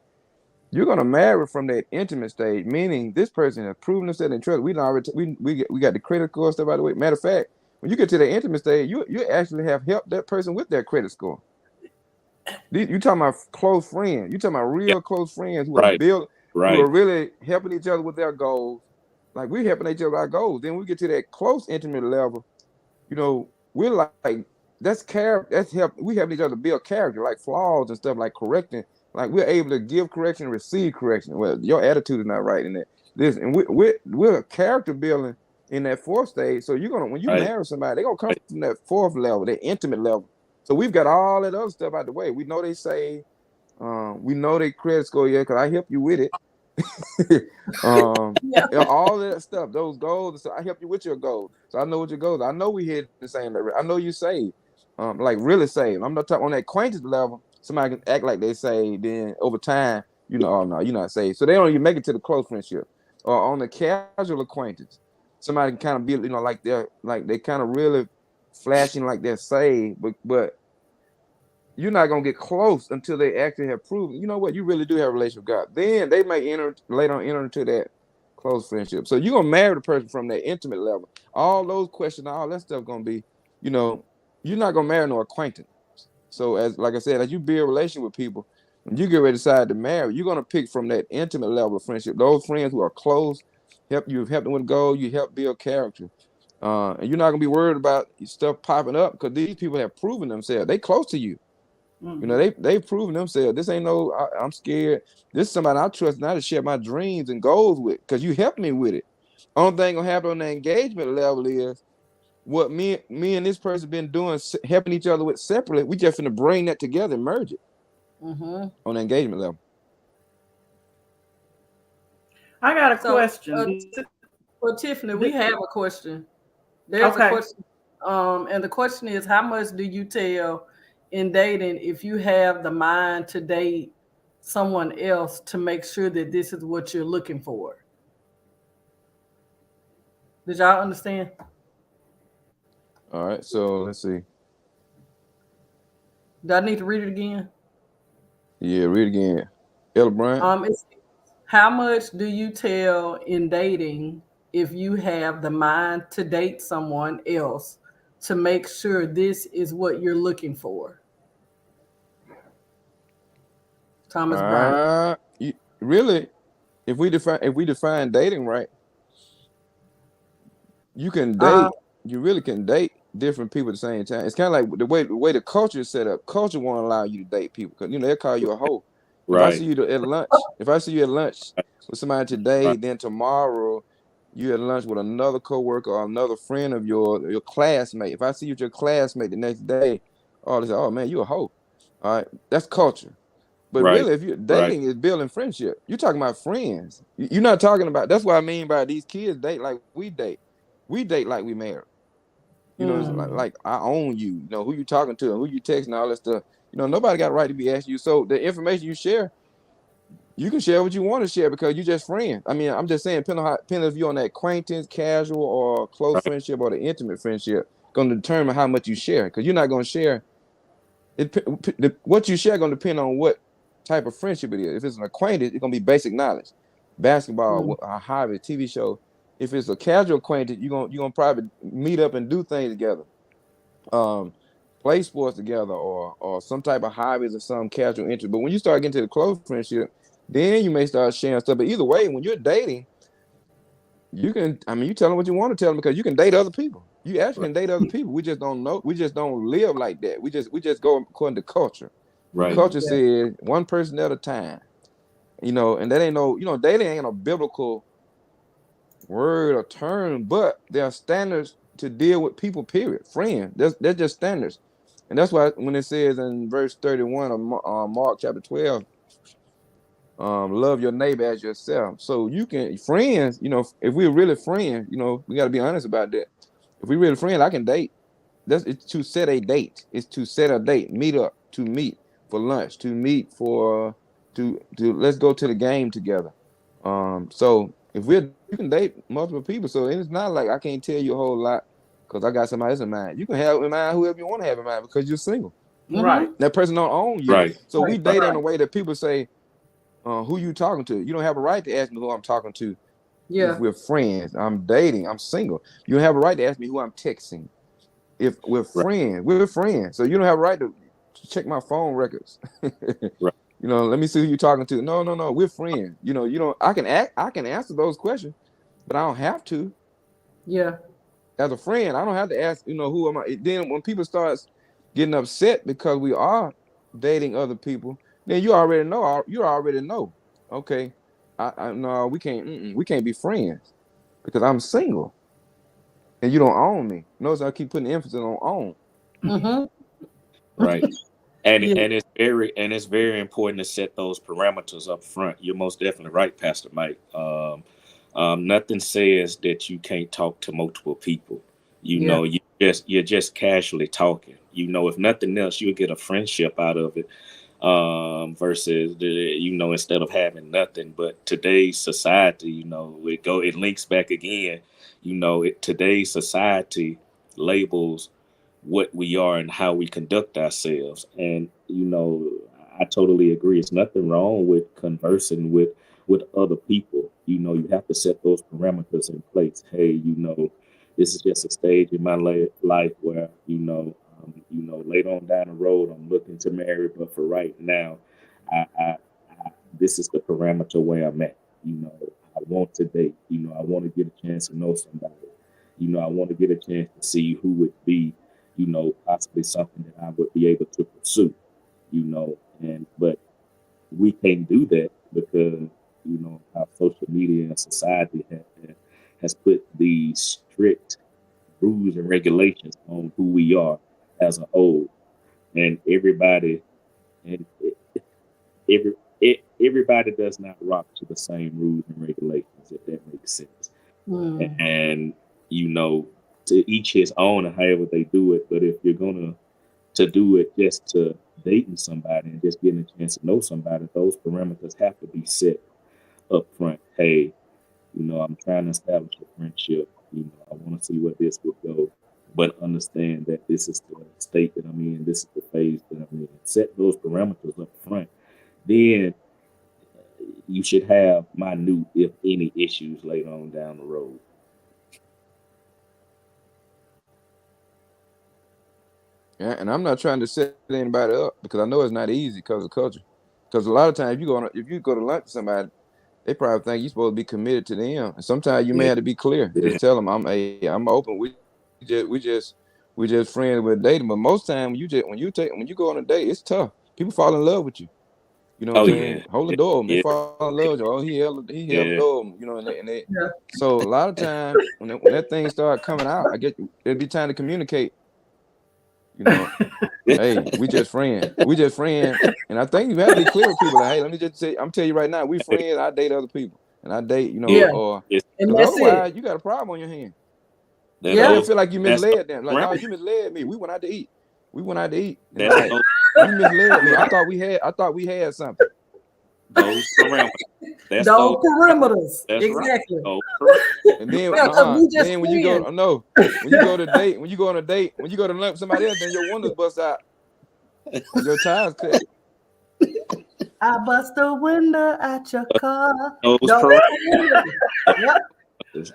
you're gonna marry from that intimate stage, meaning this person has proven themselves in trust. We done already we got the credit score stuff out of the way. Matter of fact, when you get to the intimate stage, you actually have helped that person with their credit score. You talking about close friends. You talking about Yeah, real close friends right, who are right. really helping each other with their goals. Like we helping each other with our goals. Then we get to that close intimate level. You know, we're like that's care. That's help. We help each other build character, like flaws and stuff, like correcting. Like we're able to give correction and receive correction. Well, your attitude is not right in that. This and we're character building in that fourth stage. So you're gonna when you Right. marry somebody, they're gonna come from that fourth level, that intimate level. So we've got all that other stuff out the way. We know they say, we know they credit score, yeah, because I help you with it. Yeah. All that stuff, those goals. So I help you with your goals. So I know what your goals are. I know we hit the same level. I know you saved, like really saved. I'm not talking on that acquaintance level. Somebody can act like they saved, then over time, you know, oh no, you're not saved. So they don't even make it to the close friendship. Or on the casual acquaintance, somebody can kind of be, you know, like they kind of really flashing like they're saved, but you're not gonna get close until they actually have proven, you know what, you really do have a relationship with God. Then they may enter later on enter into that close friendship. So you're gonna marry the person from that intimate level. All those questions, all that stuff gonna be, you know, you're not gonna marry no acquaintance. So as like I said, as you build a relationship with people, when you get ready to decide to marry, you're gonna pick from that intimate level of friendship. Those friends who are close, help them with a goal, you help build character. And you're not gonna be worried about stuff popping up because these people have proven themselves. They close to you. You know, they've proven themselves. This ain't no, I'm scared. This is somebody I trust not to share my dreams and goals with because you helped me with it. Only thing gonna happen on the engagement level is what me and this person been doing, helping each other with separately. We just finna bring that together and merge it on the engagement level. I got a question. Well, Tiffany, we have a question. There's a question. And the question is, how much do you tell in dating if you have the mind to date someone else to make sure that this is what you're looking for? Did y'all understand? All right, so let's see. Do I need to read it again? Yeah, read it again. Ella Bryant. It's, how much do you tell in dating if you have the mind to date someone else to make sure this is what you're looking for? Thomas Bryant. Really, if we define dating right, you can date. You really can date different people at the same time. It's kind of like the way the culture is set up. Culture won't allow you to date people because they'll call you a hoe. Right. If I see you at lunch, with somebody today, then tomorrow you at lunch with another coworker or another friend of your classmate. If I see you with your classmate the next day, they say, "Oh man, you a hoe." All right, that's culture. But really, if you're dating, is building friendship. You're talking about friends. You're not talking about. That's what I mean by these kids date like we date. We date like we married. You know, it's like I own you. You know who you talking to and who you texting, all that stuff. You know, nobody got a right to be asking you. So the information you share, you can share what you want to share because you're just friends. I mean, I'm just saying, depending if you're on that acquaintance, casual, or close friendship, or the intimate friendship, going to determine how much you share. Because you're not going to share. What you share going to depend on what type of friendship it is. If it's an acquaintance, it's going to be basic knowledge, basketball, a hobby, TV show. If it's a casual acquaintance, you're gonna probably meet up and do things together, play sports together, or some type of hobbies or some casual interest. But when you start getting to the close friendship, then you may start sharing stuff. But either way, when you're dating, you tell them what you want to tell them because you can date other people. You actually can date other people. We just don't know. We just don't live like that. We just go according to culture. Right. Culture says one person at a time. You know, and that ain't no. You know, dating ain't no biblical word or term, but there are standards to deal with people, period. Friends, they're just standards. And that's why when it says in verse 31 of Mark chapter 12, love your neighbor as yourself. So you can, friends, if we're really friends, we got to be honest about that. If we really friends, I can date. It's to set a date. It's to set a date, meet up, to meet for lunch, to meet for, to let's go to the game together. So if you can date multiple people, so it's not like I can't tell you a whole lot because I got somebody else in mind. You can have in mind whoever you want to have in mind because you're single. Right. That person don't own you. Right. So we date in a way that people say, who you talking to? You don't have a right to ask me who I'm talking to. Yeah. If we're friends, I'm dating, I'm single. You don't have a right to ask me who I'm texting. If we're friends, we're friends. So you don't have a right to check my phone records. Right. Let me see who you're talking to. No, we're friends. I can answer those questions, but I don't have to. Yeah. As a friend, I don't have to ask, who am I? Then when people start getting upset because we are dating other people, then you already know. Okay, no, we can't be friends because I'm single and you don't own me. Notice I keep putting the emphasis on own. Mm-hmm. Right. And it's very important to set those parameters up front. You're most definitely right, Pastor Mike. Nothing says that you can't talk to multiple people. You're just casually talking. If nothing else, you'll get a friendship out of it. Versus instead of having nothing. But today's society, it links back again. Today's society labels what we are and how we conduct ourselves. And, I totally agree. It's nothing wrong with conversing with with other people. You know, you have to set those parameters in place. Hey, you know, this is just a stage in my life where, later on down the road, I'm looking to marry, but for right now, I this is the parameter where I'm at. You know, I want to date. You know, I want to get a chance to know somebody. You know, I want to get a chance to see who would be, you know, possibly something that I would be able to pursue. You know, but we can't do that because, you know, our social media and society has put these strict rules and regulations on who we are as a whole, and everybody everybody does not rock to the same rules and regulations, if that makes sense. And you know, to each his own, and however they do it. But if you're gonna to do it just to dating somebody and just getting a chance to know somebody, those parameters have to be set up front. Hey, you know, I'm trying to establish a friendship. You know, I want to see where this would go, but understand that this is the state that I'm in. This is the phase that I'm in. Set those parameters up front. Then you should have minute, if any, issues later on down the road. Yeah, and I'm not trying to set anybody up because I know it's not easy because of culture. Because a lot of times if you go to lunch with somebody, they probably think you're supposed to be committed to them. And sometimes you may have to be clear. Yeah. Just tell them I'm open. We just friends with dating. But most time when you go on a date, it's tough. People fall in love with you. You know what I'm saying? Yeah. Hold the door. They Yeah. fall in love with you. Oh, he held the door. You know, and they Yeah. so a lot of times when that thing start coming out, I get it'd be time to communicate. You know, hey, we just friends. And I think you have to be clear with people. Like, hey, let me just say, I'm telling you right now, we friends. I date other people, and I date, you know, Yeah. or And that's otherwise it. you got a problem on your hand. Yeah. They'll feel like you misled them. Like, right. no, you misled me. We went out to eat. And That's like, you misled me. I thought we had something. those parameters. Those perimeters. That's exactly. Right. Oh, And then, Yeah, 'cause we just then when you go, when you go to date, when you go on a date, when you go to lunch with somebody else, then your windows bust out. Your tires cut. I bust a window at your car. those Those parameters. Yep. Those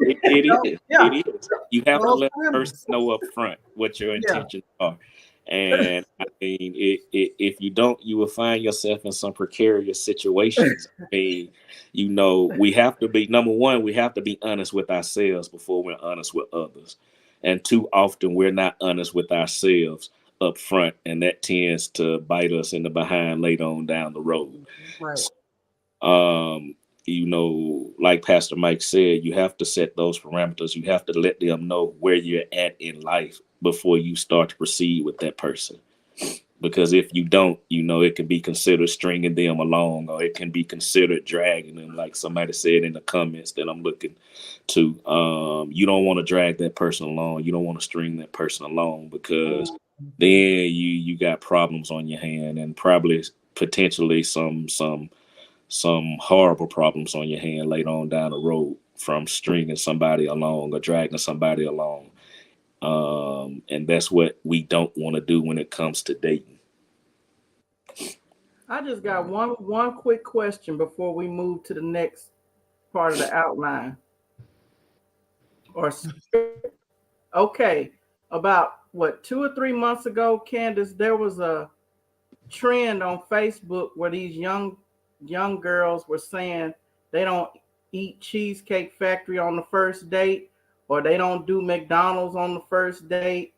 It yeah. is. You have to Those let the parameters. person know up front what your intentions are. And I mean, if you don't, you will find yourself in some precarious situations. I mean, you know, we have to be, number one, we have to be honest with ourselves before we're honest with others. And too often we're not honest with ourselves up front, and that tends to bite us in the behind later on down the road. Right. You know, like Pastor Mike said, you have to set those parameters. You have to let them know where you're at in life before you start to proceed with that person. Because if you don't, you know, it can be considered stringing them along, or it can be considered dragging them, like somebody said in the comments that I'm looking to. You don't want to drag that person along. You don't want to string that person along, because then you got problems on your hand, and probably potentially some horrible problems on your hand later on down the road from stringing somebody along or dragging somebody along. And that's what we don't want to do when it comes to dating. I just got one quick question before we move to the next part of the outline. Okay, about 2 or 3 months ago, Candace, there was a trend on Facebook where these young girls were saying they don't eat Cheesecake Factory on the first date, or they don't do McDonald's on the first date.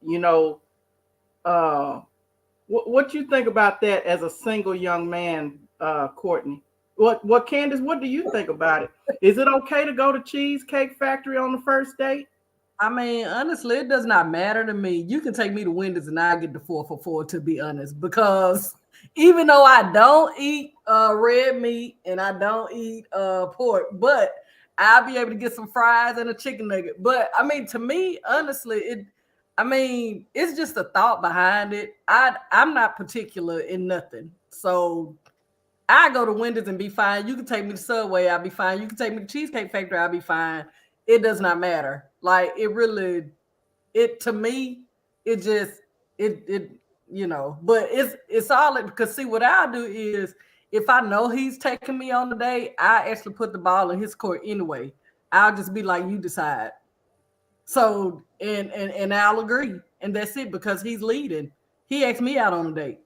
You know, what you think about that as a single young man, Courtney? What Candace, what do you think about it? Is it okay to go to Cheesecake Factory on the first date? I mean, honestly, it does not matter to me. You can take me to Wendy's and I get the 4 for $4, to be honest, because even though I don't eat red meat and I don't eat pork, but I'll be able to get some fries and a chicken nugget. But I mean, to me, honestly, it's just a thought behind it. I'm not particular in nothing. So I go to Wendy's and be fine. You can take me to Subway, I'll be fine. You can take me to Cheesecake Factory, I'll be fine. It does not matter. Like, to me, it just, you know, but it's all, because see, what I'll do is, if I know he's taking me on the date, I actually put the ball in his court anyway. I'll just be like, you decide. So and I'll agree, and that's it because he's leading. He asked me out on a date,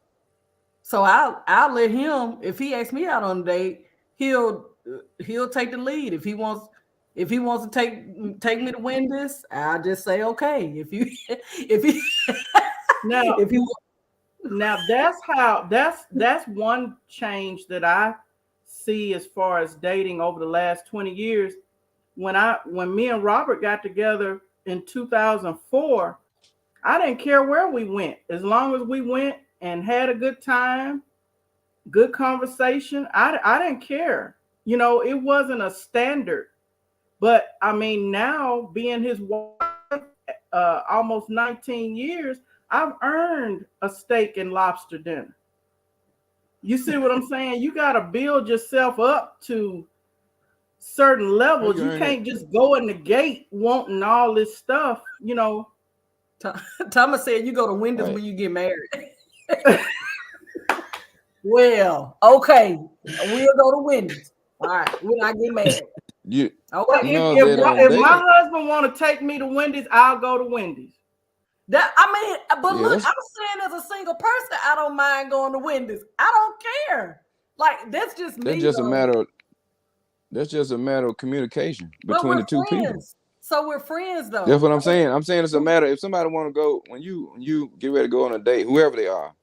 so I'll let him. If he asks me out on a date, he'll take the lead. If he wants to take me to win this, I'll just say okay. If he Now, if he now that's one change that I see as far as dating over the last 20 years. When me and Robert got together in 2004, I didn't care where we went. As long as we went and had a good time, good conversation, I didn't care. You know, it wasn't a standard. But I mean, now being his wife almost 19 years, I've earned a steak and lobster dinner. You see what I'm saying? You got to build yourself up to certain levels. You can't just go in the gate wanting all this stuff, you know. Thomas said you go to Wendy's when you get married. Well, okay, we'll go to Wendy's. All right, when I get married. Okay, if my husband want to take me to Wendy's, I'll go to Wendy's. But look, I'm saying as a single person, I don't mind going to Wendy's. I don't care. Like that's just me. That's just a matter of communication between the two people. So we're friends, though. That's what I'm saying. I'm saying it's a matter. If somebody want to go, when you get ready to go on a date, whoever they are,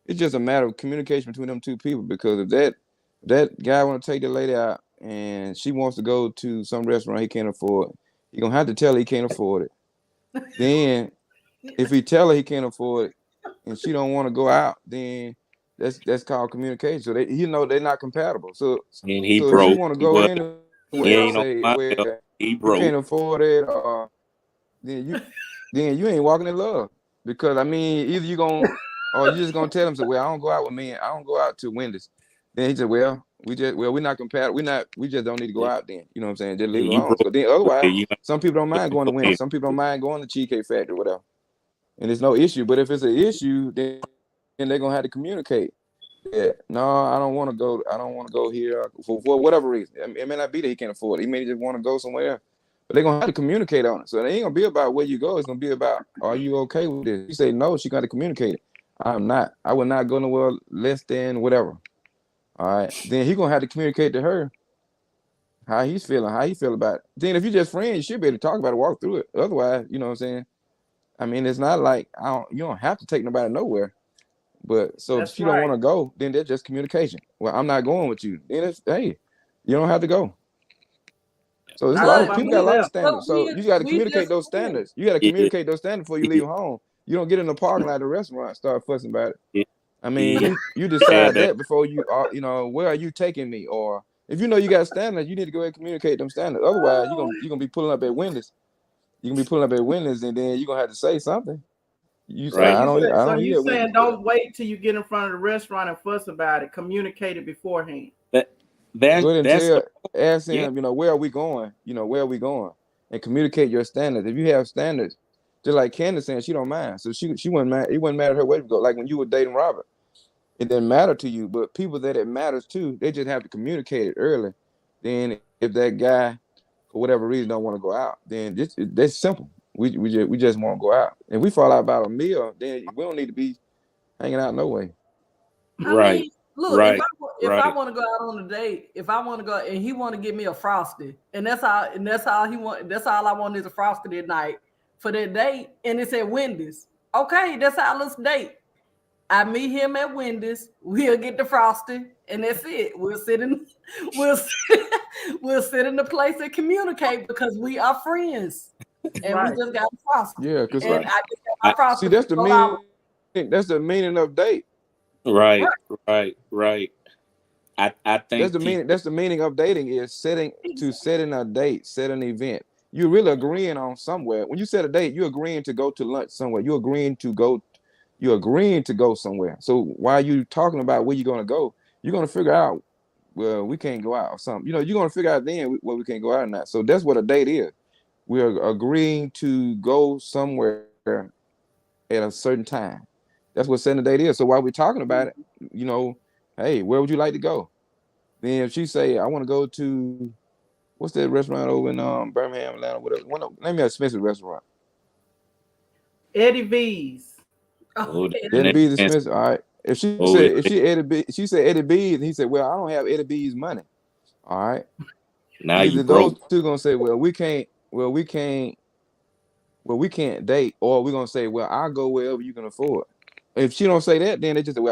it's just a matter of communication between them two people. Because if that guy want to take the lady out and she wants to go to some restaurant he can't afford, you're gonna have to tell her he can't afford it. Then if he tell her he can't afford it and she don't want to go out, then that's called communication. So they're not compatible. So and he so broke. If you want to go anywhere, say where he broke. You can't afford it, or then you ain't walking in love. Because I mean, either you gonna or you just gonna tell him, say, well, I don't go out with me. I don't go out to Wendy's. Then he said, well, we're not compatible. We just don't need to go out then. You know what I'm saying? Just leave it alone. So then otherwise, some people don't mind going to Wendy's. Some people don't mind going to Cheesecake Factory, whatever. And there's no issue. But if it's an issue, then they're gonna have to communicate. Yeah, no, I don't want to go. I don't want to go here for whatever reason. It may not be that he can't afford it. He may just want to go somewhere. But they're gonna have to communicate on it. So it ain't gonna be about where you go. It's gonna be about, are you okay with this? You say no, she got to communicate it. I'm not. I would not go nowhere less than whatever. All right. Then he gonna have to communicate to her how he's feeling, how he feel about it. Then if you just friends, you should be able to talk about it, walk through it. Otherwise, you know what I'm saying? I mean, it's not like you don't have to take nobody nowhere. But so if you don't want to go, then that's just communication. Well, I'm not going with you. Then it's, hey, you don't have to go. So there's a lot of people got a lot of standards. So you got to communicate those standards. You got to communicate those standards before you leave home. You don't get in the parking lot of the restaurant and start fussing about it. I mean, you decide that before you are, where are you taking me? Or if you know you got standards, you need to go ahead and communicate them standards. Otherwise, you're gonna be pulling up at Wendy's. You can be pulling up at Wendy's, and then you're gonna have to say something. You say, I don't you're saying don't wait till you get in front of the restaurant and fuss about it. Communicate it beforehand. Ask him, where are we going? Where are we going? And communicate your standards. If you have standards, just like Candace saying, she don't mind. So she wouldn't mind. It wouldn't matter her where to go. Like when you were dating Robert, it didn't matter to you. But people that it matters to, they just have to communicate it early. Then if that guy, for whatever reason, don't want to go out, then that's simple. We just won't go out. And we fall out about a meal, then we don't need to be hanging out no way. Right. Look, if I want to go out on a date, if I want to go and he want to get me a Frosty, and that's all he want, that's all I want is a Frosty that night for that date, and it's at Wendy's. Okay, that's how let's date. I meet him at Wendy's, we'll get the Frosty, and that's it. We'll sit in the place and communicate because we are friends. And we just got Frosty. Yeah, because see, that's the meaning. That's the meaning of date. Right. I think that's the meaning of dating is setting a date, set an event. You're really agreeing on somewhere. When you set a date, you're agreeing to go to lunch somewhere. You're agreeing to go somewhere. So while you talking about where you're gonna go, you're gonna figure out, well, we can't go out or something. You're gonna figure out then where we can't go out or not. So that's what a date is. We're agreeing to go somewhere at a certain time. That's what setting a date is. So while we're talking about it, hey, where would you like to go? Then if she say, I want to go to, what's that restaurant over in Birmingham, Atlanta, whatever. Name me an expensive restaurant. Eddie V's. Oh, Oh, Eddie that- B's that's- expensive. All right. If she oh, said, she said Eddie B's, and he said, well, I don't have Eddie B's money. All right. now you Either those broke. two gonna say, well, we can't date, or we're gonna say, well, I'll go wherever you can afford. If she don't say that, then they just say,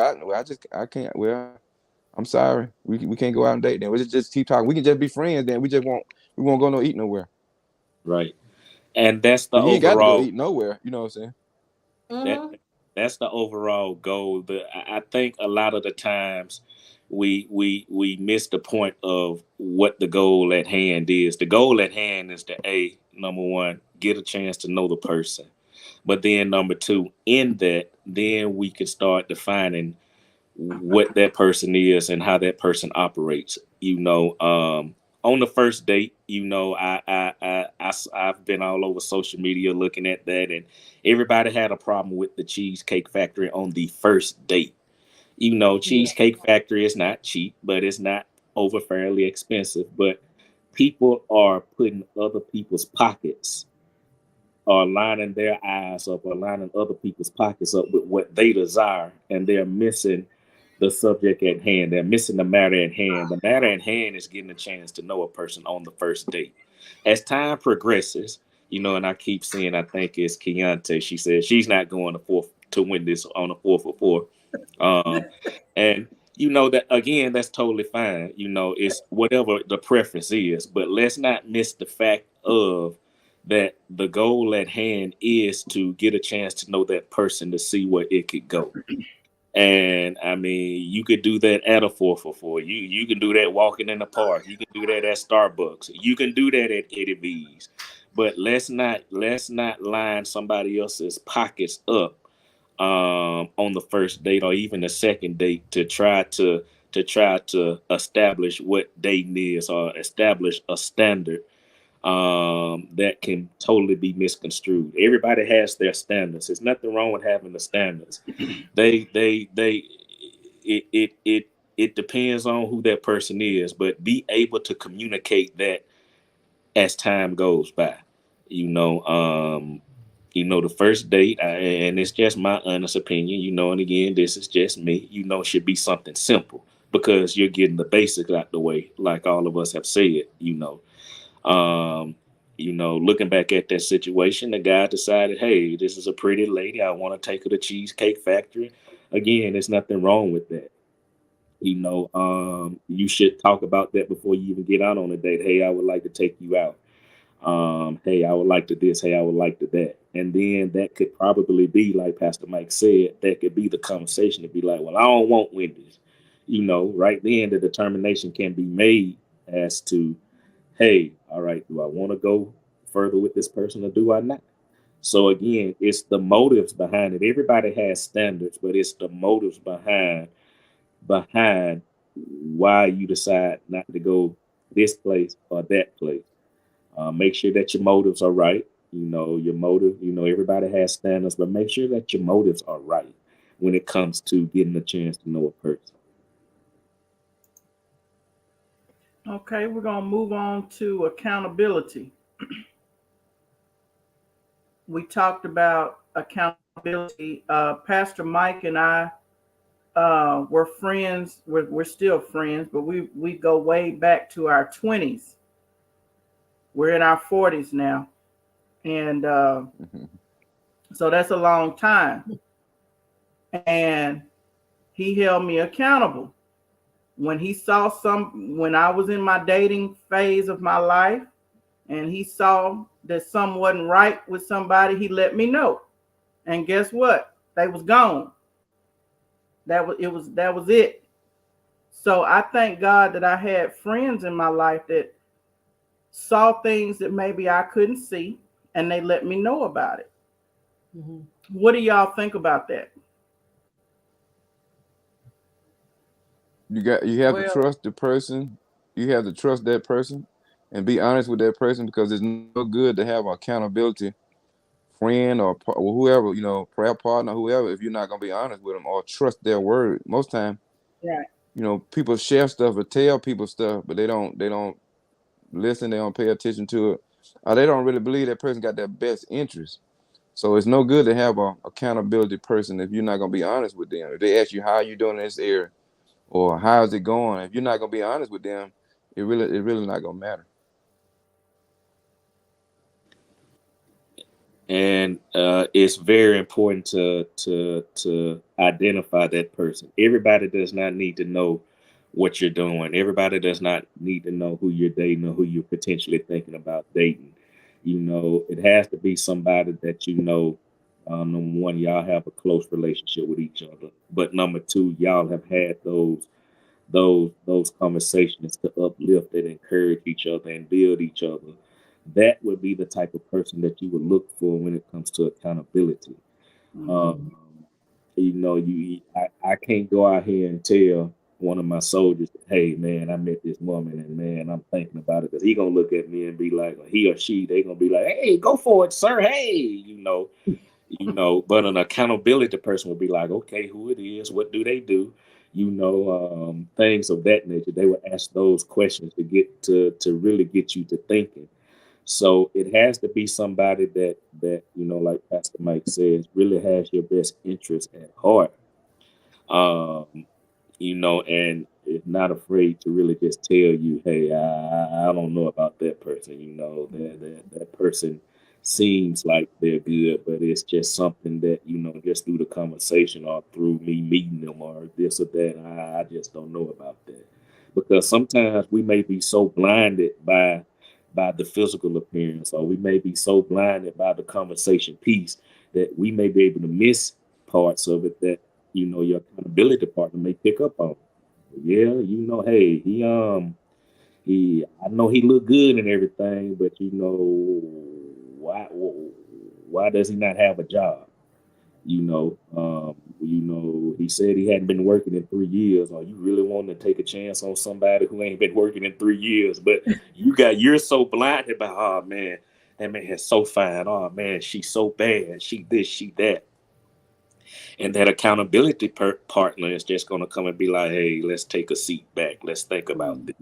I can't. Well, I'm sorry, we can't go out and date. Then we just keep talking. We can just be friends. Then we won't go eat nowhere. Right. And that's the But you ain't got to go overall eat nowhere. You know what I'm saying? mhm. that's the overall goal. I think a lot of the times we miss the point of what the goal at hand is. The goal at hand is to number one, get a chance to know the person. But then number two, in that, then we can start defining what that person is and how that person operates. On the first date, I've been all over social media looking at that, and everybody had a problem with the Cheesecake Factory on the first date. Cheesecake Factory is not cheap, but it's not over fairly expensive. But people are putting other people's pockets, or lining their eyes up, or lining other people's pockets up with what they desire, and they're missing the subject at hand. They're missing the matter at hand. The matter at hand is getting a chance to know a person on the first date. As time progresses, and I keep seeing, I think it's Keontae. She said she's not going to win this on a 4-for-4. And that again, that's totally fine. It's whatever the preference is, but let's not miss the fact of that the goal at hand is to get a chance to know that person, to see where it could go. And I mean, you could do that at a 4-for-4. You can do that walking in the park. You can do that at Starbucks. You can do that at Eddie V's. But let's not line somebody else's pockets up on the first date or even the second date to try to establish what dating is, or establish a standard that can totally be misconstrued. Everybody has their standards. There's nothing wrong with having the standards. It depends on who that person is, but be able to communicate that as time goes by. The first date, and it's just my honest opinion, and again, this is just me, should be something simple, because you're getting the basics out the way, like all of us have said. Looking back at that situation, the guy decided, hey, this is a pretty lady, I want to take her to Cheesecake Factory. Again, there's nothing wrong with that. You should talk about that before you even get out on a date. Hey, I would like to take you out. Hey, I would like to this. Hey, I would like to that. And then that could probably be, like Pastor Mike said, that could be the conversation to be like, well, I don't want Wendy's. Right then the determination can be made as to, hey, all right, do I want to go further with this person or do I not? So again, it's the motives behind it. Everybody has standards, but it's the motives behind why you decide not to go this place or that place. Make sure that your motives are right. Your motive, everybody has standards, but make sure that your motives are right when it comes to getting a chance to know a person. Okay, we're going to move on to accountability. We talked about accountability. Pastor Mike and I were friends. We're still friends, but we go way back to our 20s. We're in our 40s now. And so that's a long time. And he held me accountable. When he saw when I was in my dating phase of my life, and he saw that something wasn't right with somebody, he let me know. And guess what? They was gone. That was it. So I thank God that I had friends in my life that saw things that maybe I couldn't see, and they let me know about it. Mm-hmm. What do y'all think about that? You have to trust the person. You have to trust that person and be honest with that person, because it's no good to have an accountability friend or whoever, prayer partner, whoever, if you're not going to be honest with them or trust their word. Most time, right, people share stuff or tell people stuff, but they don't listen, they don't pay attention to it, or they don't really believe that person got their best interest. So it's no good to have a accountability person if you're not gonna be honest with them. If they ask you how are you doing in this area or how's it going, if you're not gonna be honest with them, it really not gonna matter. And it's very important to identify that person. Everybody does not need to know what you're doing. Everybody does not need to know who you're dating or who you're potentially thinking about dating. It has to be somebody that number one, y'all have a close relationship with each other. But number two, y'all have had those conversations to uplift and encourage each other and build each other. That would be the type of person that you would look for when it comes to accountability. Mhm. I can't go out here and tell one of my soldiers, hey man, I met this woman and man, I'm thinking about it, because he gonna look at me and be like, or he or she, they gonna be like, hey, go for it, sir. Hey, but an accountability person would be like, okay, who it is, what do they do? Things of that nature. They would ask those questions to get to really get you to thinking. So it has to be somebody that like Pastor Mike says, really has your best interest at heart. And is not afraid to really just tell you, hey, I don't know about that person. That person seems like they're good, but it's just something that, just through the conversation or through me meeting them or this or that, I just don't know about that. Because sometimes we may be so blinded by the physical appearance, or we may be so blinded by the conversation piece that we may be able to miss parts of it that your accountability partner may pick up on. Yeah, hey, I know he look good and everything, but why does he not have a job? He said he hadn't been working in 3 years. Or you really want to take a chance on somebody who ain't been working in 3 years? But you're so blinded by, oh man, that man is so fine. Oh man, she's so bad. She this, she that. And that accountability partner is just going to come and be like, hey, let's take a seat back. Let's think about this.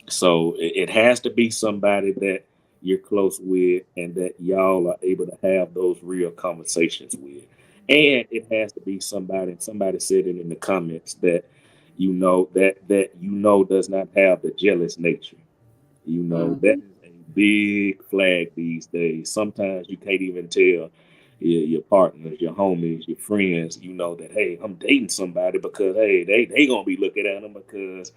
So it has to be somebody that you're close with and that y'all are able to have those real conversations with. And it has to be somebody said it in the comments, that does not have the jealous nature. That is a big flag these days. Sometimes you can't even tell your partners, your homies, your friends, that, hey, I'm dating somebody, because hey, they gonna be looking at them, because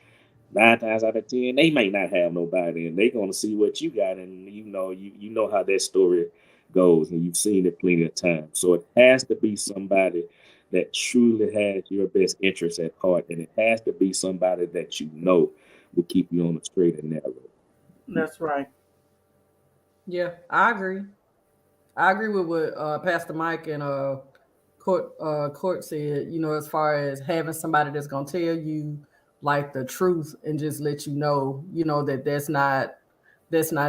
9 times out of 10 they may not have nobody, and they gonna see what you got, and you know how that story goes, and you've seen it plenty of times. So it has to be somebody that truly has your best interest at heart, and it has to be somebody that will keep you on the straight and narrow. That's right. Yeah, I agree. I agree with what Pastor Mike and Court said. As far as having somebody that's gonna tell you like the truth and just let you know, that that's not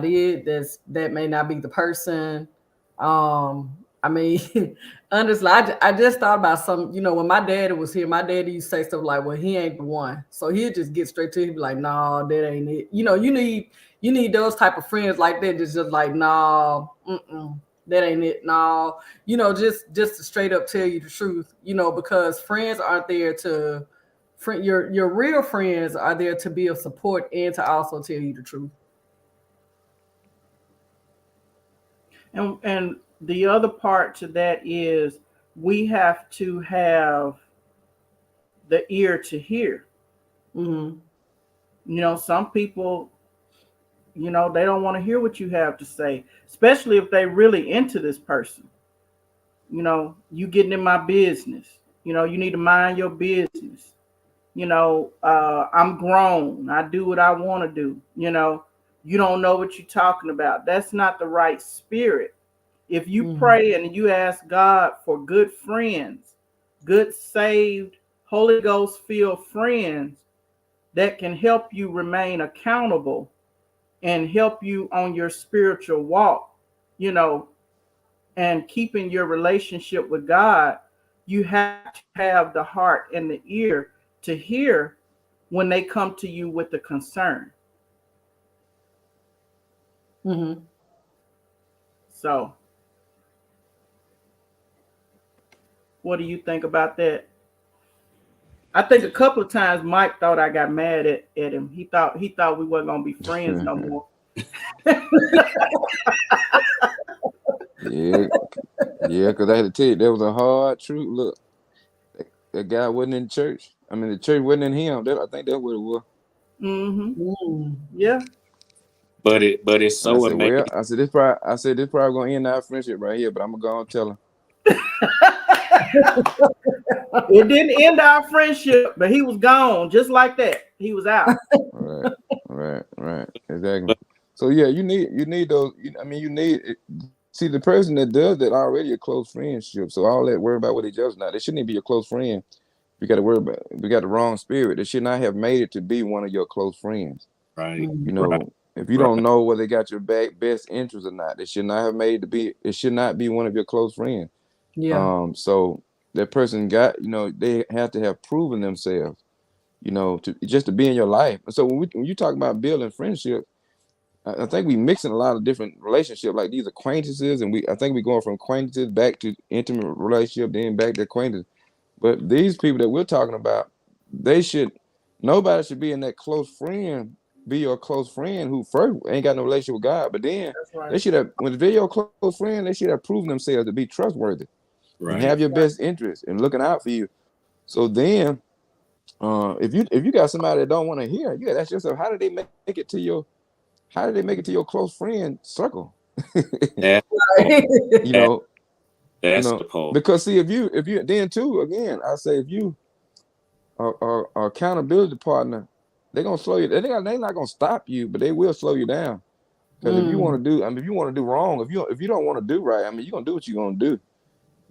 it. That may not be the person. I mean, honestly, I just thought about some. When my daddy was here, my daddy used to say stuff like, "Well, he ain't the one," so he'd just get straight to it. He'd be like, "No, that ain't it." You need those type of friends like that. Just like, "No, that ain't it." No, just to straight up tell you the truth. Because friends aren't there to. Your real friends are there to be of support and to also tell you the truth. And the other part to that is we have to have the ear to hear. Mm-hmm. Some people, they don't want to hear what you have to say, especially if they really into this person. You getting in my business. You need to mind your business. I'm grown. I do what I want to do. You don't know what you're talking about. That's not the right spirit. If you pray and you ask God for good friends, good saved, Holy Ghost filled friends that can help you remain accountable and help you on your spiritual walk, and keeping your relationship with God, you have to have the heart and the ear to hear when they come to you with a concern. Mm-hmm. So, what do you think about that? I think a couple of times Mike thought I got mad at him. He thought we weren't gonna be friends no more. Yeah, yeah, because I had to tell you, that was a hard truth. Look, that guy wasn't in church. I mean, the church wasn't in him. I think that's what it was. Mm-hmm. Yeah. But it's And I so said, amazing. well, this probably gonna end our friendship right here, but I'm gonna go and tell him. It didn't end our friendship, but he was gone just like that. He was out. Right, exactly. So yeah, you need those. You need. See, the person that does that already a close friendship. So all that worry about what each other's not. They shouldn't even be your close friend. You got to worry about. We got the wrong spirit. They should not have made it to be one of your close friends. Right. You know, Right. if you don't know whether they got your best interest or not, they should not have made it to be. It should not be one of your close friends. Yeah. So that person got. They have to have proven themselves. To be in your life. So when you talk about building friendship, I think we mixing a lot of different relationships, like these acquaintances, and I think we going from acquaintances back to intimate relationship, then back to acquaintance. But these people that we're talking about, nobody should be in that close friend, be your close friend who first ain't got no relationship with God, but then they should have, when they're your close friend, they should have proven themselves to be trustworthy and have your best interest and looking out for you. So then, if you got somebody that don't want to hear, you gotta ask yourself, how did they make it to your close friend circle? That's the point. Because see, if you then too, again, I say, if you are accountability partner, they're gonna slow you. They're not gonna stop you, but they will slow you down. Because if you want to do, if you want to do wrong, if you don't want to do right, you're gonna do what you're gonna do.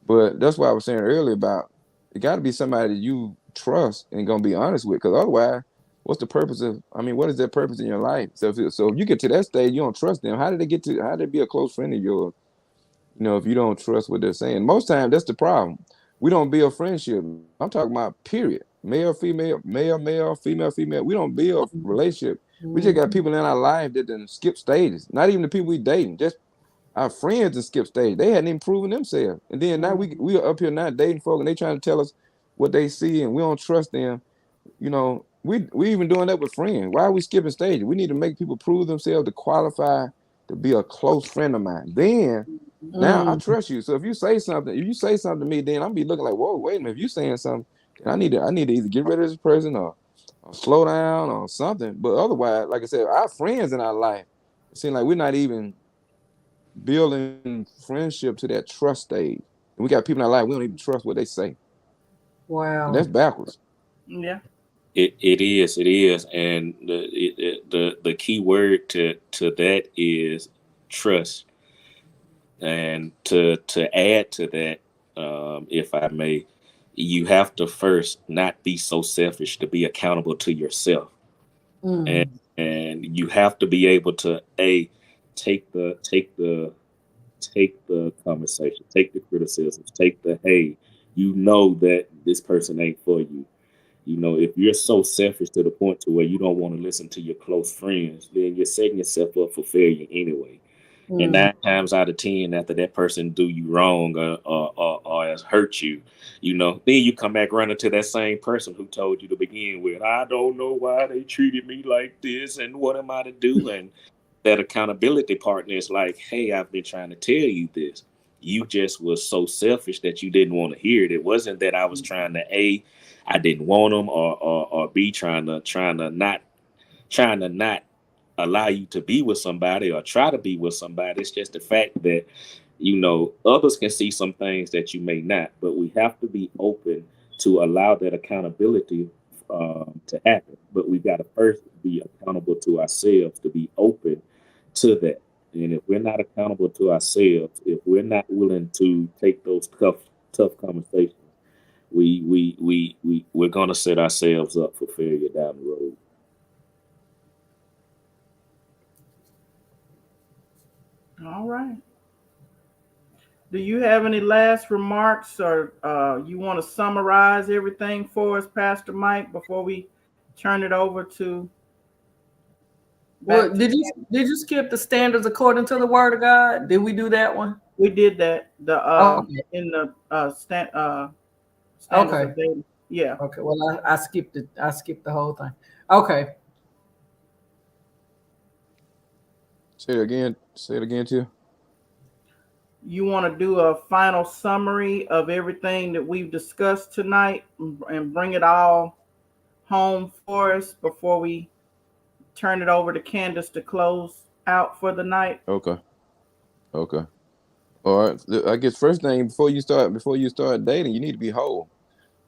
But that's why I was saying earlier about it got to be somebody that you trust and gonna be honest with. Because otherwise, what's the purpose of? What is their purpose in your life? So if you get to that stage, you don't trust them. How did they be a close friend of yours? If you don't trust what they're saying, most times that's the problem. We don't build friendship. I'm talking about period. Male, female, male, female, female. We don't build relationship. We just got people in our life that done skip stages. Not even the people we dating, just our friends that skip stage. They hadn't even proven themselves. And then now we are up here now dating folk and they trying to tell us what they see and we don't trust them. We even doing that with friends. Why are we skipping stages? We need to make people prove themselves to qualify to be a close friend of mine. Then now I trust you. So if you say something to me, then I'll be looking like, whoa, wait a minute. If you saying something, then I need to either get rid of this person or slow down or something. But otherwise, like I said, our friends in our life, it seems like we're not even building friendship to that trust stage. And we got people in our life, we don't even trust what they say. Wow. And that's backwards. Yeah. It is, and the key word to that is trust. And to add to that, if I may, you have to first not be so selfish to be accountable to yourself, and you have to be able to take the conversation, take the criticisms, take the hey, that this person ain't for you. If you're so selfish to the point to where you don't want to listen to your close friends, then you're setting yourself up for failure anyway. And 9 times out of 10, after that person do you wrong or has hurt you, then you come back running to that same person who told you to begin with, I don't know why they treated me like this and what am I to do? And that accountability partner is like, hey, I've been trying to tell you this. You just was so selfish that you didn't want to hear it. It wasn't that I was trying to I didn't want them or B trying to not allow you to be with somebody or try to be with somebody. It's just the fact that others can see some things that you may not, but we have to be open to allow that accountability to happen. But we got to first be accountable to ourselves to be open to that. And if we're not accountable to ourselves, if we're not willing to take those tough conversations, we're gonna set ourselves up for failure down the road. All right. Do you have any last remarks or you want to summarize everything for us, Pastor Mike, before we turn it over to Well, back to did you skip the standards according to the word of God? Did we do that one? we did that Okay. in the standards Okay. of dating. Yeah. Okay. Well, I skipped it. I skipped the whole thing. Okay. Say it again. Say it again, too. You want to do a final summary of everything that we've discussed tonight and bring it all home for us before we turn it over to Candace to close out for the night? Okay. Okay. All right. I guess first thing before you start dating, you need to be whole.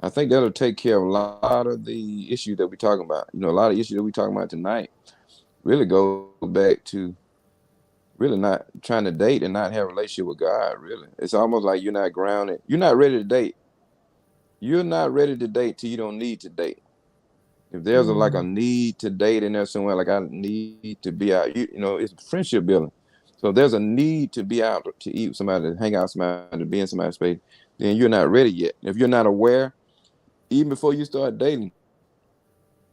I think that'll take care of a lot of the issues that we're talking about. You know, a lot of issues that we're talking about tonight really go back to really not trying to date and not have a relationship with God, really. It's almost like you're not grounded. You're not ready to date. You're not ready to date till you don't need to date. If there's like a need to date in there somewhere, like I need to be out, you know, it's friendship building. So if there's a need to be out to eat with somebody, to hang out with somebody, to be in somebody's space, then you're not ready yet. If you're not aware, even before you start dating,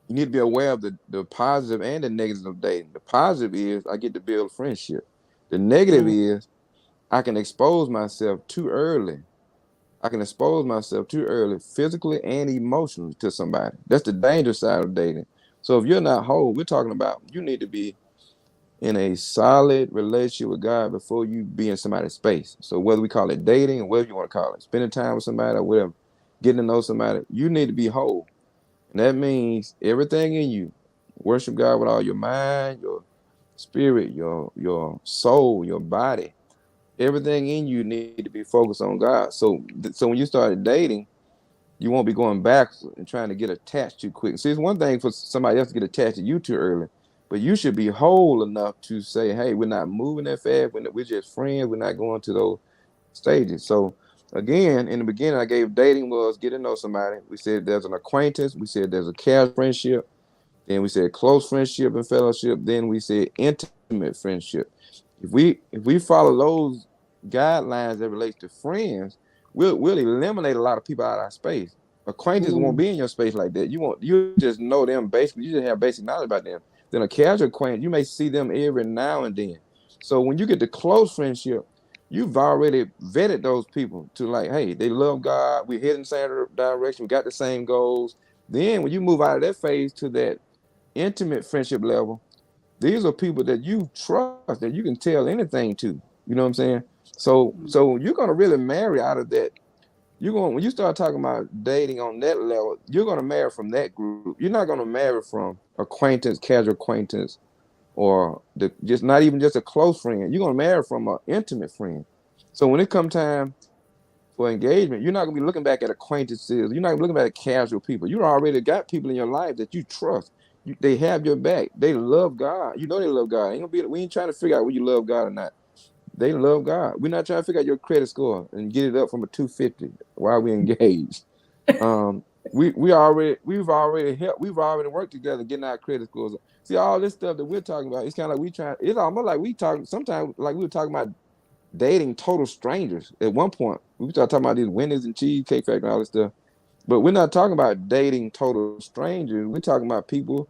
you need to be aware of the positive and the negative of dating. The positive is I get to build friendship. The negative is I can expose myself too early. I can expose myself too early, physically and emotionally, to somebody. That's the dangerous side of dating. So if you're not whole, we're talking about you need to be in a solid relationship with God before you be in somebody's space. So whether we call it dating or whatever you want to call it, spending time with somebody or whatever, getting to know somebody, you need to be whole. And that means everything in you. Worship God with all your mind, your spirit, your soul, your body. Everything in you need to be focused on God. So when you start dating, you won't be going back and trying to get attached too quick. See, it's one thing for somebody else to get attached to you too early, but you should be whole enough to say, hey, we're not moving that fast. We're just friends. We're not going to those stages. So again, in the beginning, I gave dating was get to know somebody. We said there's an acquaintance. We said there's a casual friendship. Then we said close friendship and fellowship. Then we said intimate friendship. If we follow those guidelines that relates to friends, we'll eliminate a lot of people out of our space. Acquaintances won't be in your space like that. You just know them basically. You just have basic knowledge about them. Then a casual acquaintance, you may see them every now and then. So when you get to close friendship, you've already vetted those people to like, hey, they love God. We're heading the same direction. We got the same goals. Then when you move out of that phase to that intimate friendship level, these are people that you trust, that you can tell anything to. You know what I'm saying? So you're gonna really marry out of that. When you start talking about dating on that level, you're gonna marry from that group. You're not gonna marry from acquaintance, casual acquaintance, or just not even just a close friend. You're gonna marry from an intimate friend. So when it comes time for engagement, you're not gonna be looking back at acquaintances. You're not looking back at casual people. You already got people in your life that you trust. They have your back. They love God. You know they love God. We ain't trying to figure out whether you love God or not. They love God. We're not trying to figure out your credit score and get it up from a 250 while we engaged. We've already worked together getting our credit scores. See, all this stuff that we're talking about, it's kind of like it's almost like sometimes like we were talking about dating total strangers. At one point, we started talking about these Wendy's and Cheesecake Factory and all this stuff. But we're not talking about dating total strangers. We're talking about people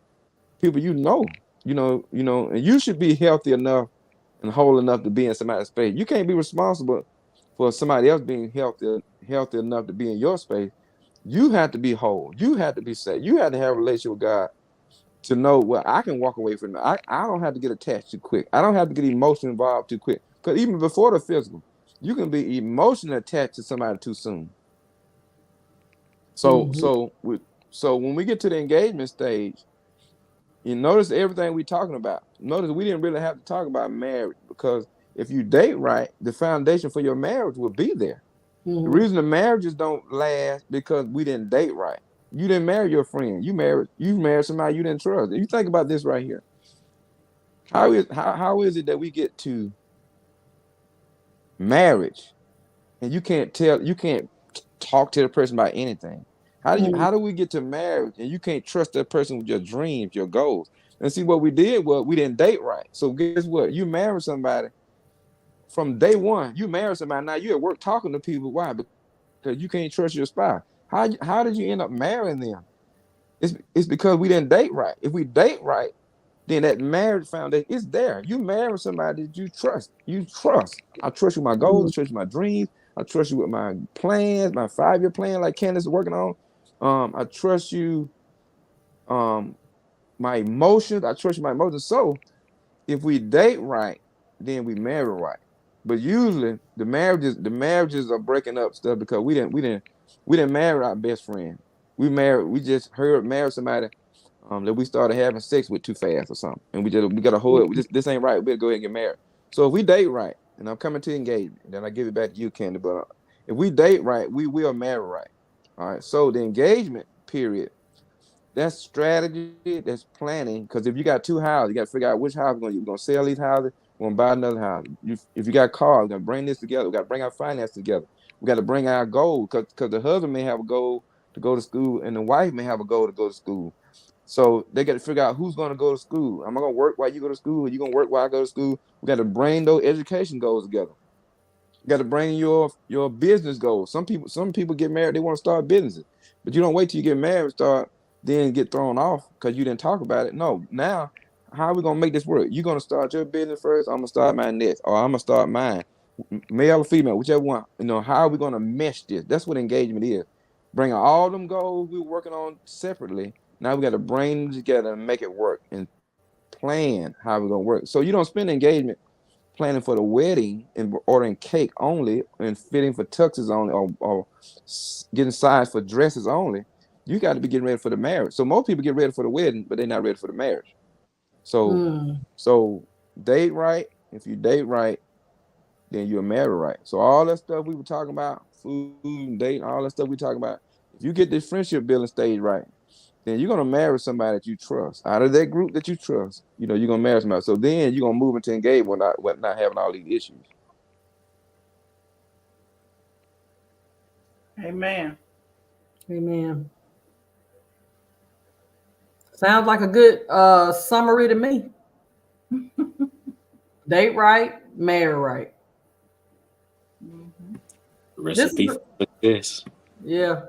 you know, and you should be healthy enough and whole enough to be in somebody's space. You can't be responsible for somebody else being healthy enough to be in your space. You have to be whole. You have to be safe. You have to have a relationship with God to know what I can walk away from. I don't have to get attached too quick. I don't have to get emotionally involved too quick. Because even before the physical, you can be emotionally attached to somebody too soon. So when we get to the engagement stage, you notice everything we're talking about. Notice we didn't really have to talk about marriage, because if you date right, the foundation for your marriage will be there. The reason the marriages don't last because we didn't date right. You didn't marry your friend. You married somebody you didn't trust. If you think about this right here, how is it that we get to marriage and you can't talk to the person about anything? How do we get to marriage and you can't trust that person with your dreams, your goals? And see, what we did was we didn't date right. So guess what? You married somebody from day one. You married somebody, now you're at work talking to people. Why? Because you can't trust your spouse. How did you end up marrying them? It's because we didn't date right. If we date right, then that marriage foundation is there. You marry somebody that you trust. You trust. I trust you with my goals. I trust you with my dreams. I trust you with my plans, my 5-year plan, like Candace is working on. I trust you. My emotions. I trust you. My emotions. So if we date right, then we marry right. But usually the marriages are breaking up stuff because we didn't marry our best friend. We just married somebody that we started having sex with too fast or something, and we gotta hold it. This ain't right. We gotta go ahead and get married. So if we date right, and I'm coming to engagement, then I give it back to you, Candy. But if we date right, we will marry right. All right. So the engagement period, that's strategy, that's planning. Because if you got 2 houses, you got to figure out which house you're gonna sell these houses. We're gonna buy another house. If you got cars, we're gonna bring this together. We got to bring our finances together. We got to bring our goal, because the husband may have a goal to go to school, and the wife may have a goal to go to school. So they got to figure out who's going to go to school. Am I going to work while you go to school? Or you going to work while I go to school? We got to bring those education goals together. You got to bring your business goals. Some people get married, they want to start businesses, but you don't wait till you get married and start, then get thrown off because you didn't talk about it. No, now how are we gonna make this work? You're gonna start your business first. I'm gonna start mine next, or I'm gonna start mine, male or female, whichever one. How are we gonna mesh this? That's what engagement is. Bringing all them goals we were working on separately. Now we got to bring them together and make it work and plan how we're gonna work. So you don't spend engagement planning for the wedding and ordering cake only and fitting for tuxes only, or getting size for dresses only. You got to be getting ready for the marriage. So most people get ready for the wedding, but they're not ready for the marriage. So date right. If you date right, then you're married right. So all that stuff we were talking about, food and dating, all that stuff we talking about, if you get this friendship building stage right, then you're gonna marry somebody that you trust. Out of that group that you trust, you're gonna marry somebody. So then you're gonna move into engagement with not having all these issues. Amen. Amen. Sounds like a good summary to me. Date right, marry right. Recipe for this. Yeah.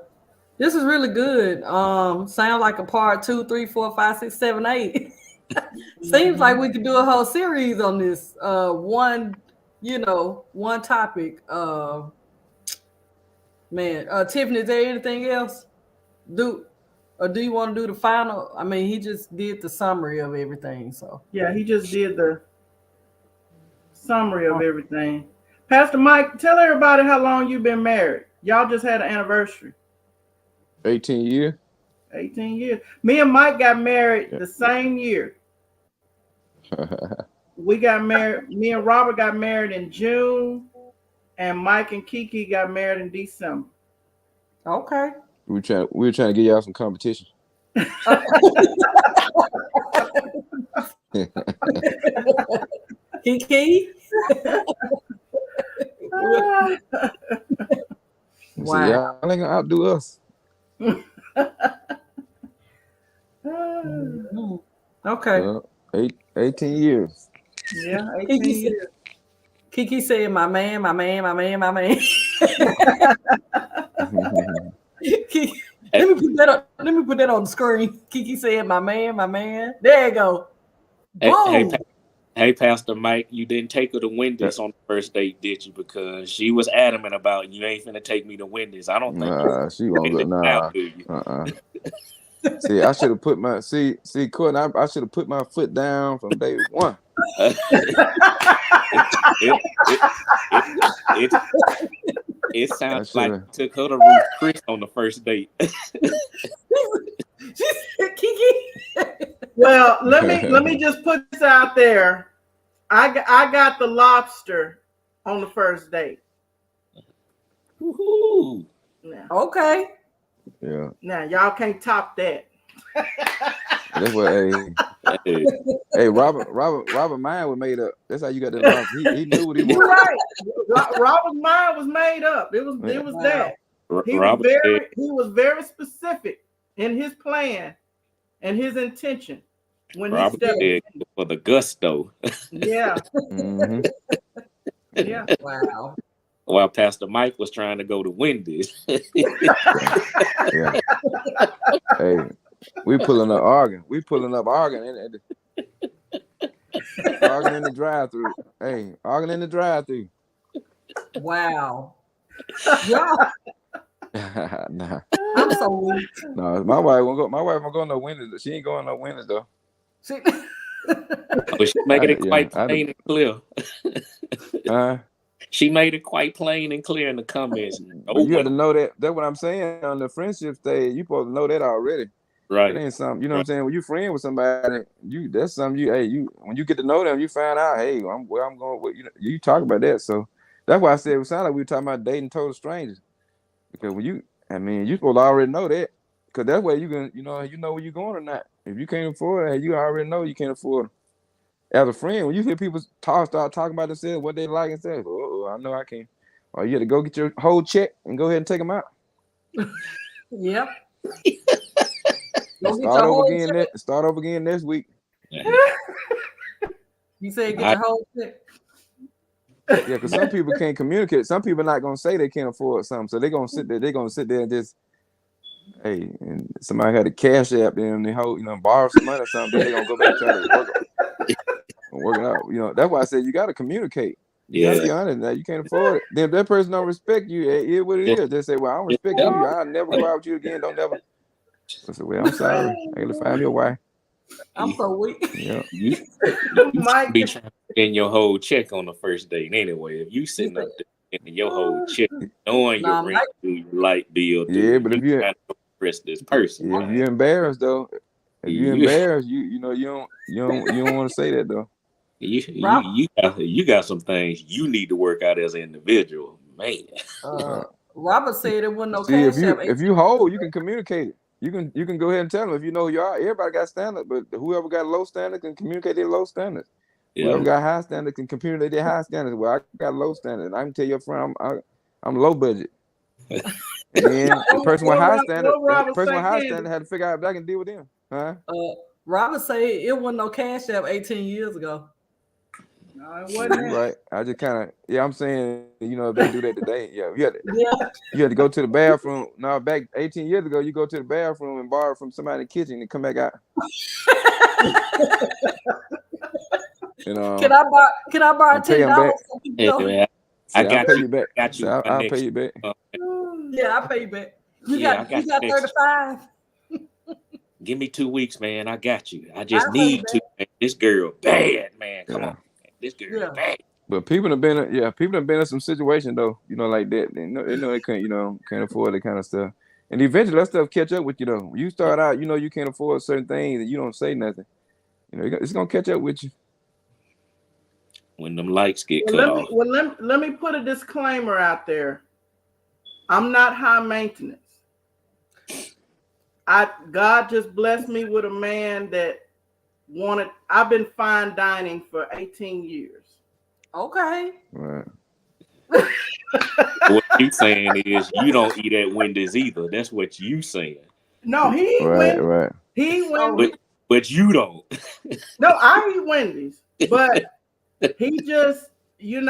This is really good. Sound like a part 2, 3, 4, 5, 6, 7, 8. Seems like we could do a whole series on this one topic. Tiffany, is there anything else? Do you want to do the final? I mean, he just did the summary of everything. So yeah, he just did the summary of everything. Pastor Mike, tell everybody how long you've been married. Y'all just had an anniversary. 18 years. 18 years. Me and Mike got married the same year. We got married. Me and Robert got married in June, and Mike and Kiki got married in December. Okay. We were trying to get y'all some competition. Kiki. Wow. Y'all ain't gonna outdo us. Okay. 18 years. Yeah, 18 years. Kiki said, my man. Let me put that on the screen. Kiki said, my man. There you go. Hey, Pastor Mike, you didn't take her to Wendy's on the first date, did you? Because she was adamant about you ain't finna take me to Wendy's. I don't think she won't go. Nah. See, I should have put my Courtney, I should have put my foot down from day one. It sounds like you took her to Ruth Chris on the first date. Kiki. Well, let me just put this out there. I got the lobster on the first date. Woohoo. Now, okay. Yeah. Now y'all can't top that. That's what. Hey, Robert mind was made up. That's how you got that lobster. He knew what he wanted. You're right. Robert's mind was made up. It was that. He was very specific in his plan and his intention when Robert he stepped for the gusto. Yeah. Mm-hmm. Yeah. Wow. While Pastor Mike was trying to go to Wendy's. Yeah. Hey, We pulling up arguing. We pulling up arguing arguing in the drive-through. Hey, arguing in the drive-through. Wow. Yeah, Nah. I'm so weak. No, my wife won't go. My wife won't go no Wednesdays. She ain't going no Wednesdays though. She- But she made it quite plain and clear. She made it quite plain and clear in the comments. But you have to know that. That's what I'm saying. On the friendship stage, you supposed to know that already. Right. It ain't something. You know what I'm saying? When you friend with somebody, that's something you when you get to know them, you find out, hey, I'm going with you talk about that. So that's why I said it sounded like we were talking about dating total strangers. Because when you supposed to already know that. Because that way you can, you know where you're going or not. If you can't afford it, you already know you can't afford it. As a friend, when you hear people start talking about themselves, what they like and say, oh, I know I can't. Or you had to go get your whole check and go ahead and take them out. Yep. Start over again next week. You say get your whole check. Yeah, because some people can't communicate. Some people are not gonna say they can't afford something, so they're gonna sit there and just, hey, and somebody had a cash app and they borrow some money or something, then they're gonna go back and try to work it out. That's why I said you gotta communicate. You gotta be honest. Now you can't afford it. Then if that person don't respect you, it is what it is. They say, well, I don't respect you. I'll never go out with you again. Don't never. I said, well, I'm sorry. I gotta find me a wife. I'm so weak. Yeah. You be trying to spend your whole check on the first date anyway. If you sitting up there and your whole check, knowing your rent, your light bill, but if you trying to impress this person, if you're embarrassed though, you don't want to say that though. You got some things you need to work out as an individual, man. Robert said it wasn't no See, cash app. if you hold, you can communicate it. You can go ahead and tell them if you know who you are. Everybody got standards, but whoever got low standards can communicate their low standards. Yeah. Whoever got high standards can communicate their high standards. Well, I got low standards. I can tell your friend I'm low budget. And then the person with high standard, had to figure out if I can deal with them. Huh? Robert said it wasn't no cash app 18 years ago. No, it wasn't. Right. I just kind of, I'm saying, if they do that today, you had to go to the bathroom. Now, back 18 years ago, you go to the bathroom and borrow from somebody in the kitchen and come back out. Can I borrow $10? I'll pay you back. I'll pay you back. Yeah, I'll pay you back. You got 35. Give me 2 weeks, man. I got you. I just need to. Man. This girl bad, man. Come on. This girl bad. But people have been in some situation though, like that. They know they can't afford that kind of stuff. And eventually that stuff catch up with you though. When you start out, you can't afford certain things and you don't say nothing. It's gonna catch up with you. When them lights get cut off. Let me put a disclaimer out there. I'm not high maintenance. God just blessed me with a man that I've been fine dining for 18 years. Okay. Right. What you saying is you don't eat at Wendy's either. That's what you saying. No, he eat Wendy's. Right. He eat Wendy's. But you don't. No, I eat Wendy's. But he just, He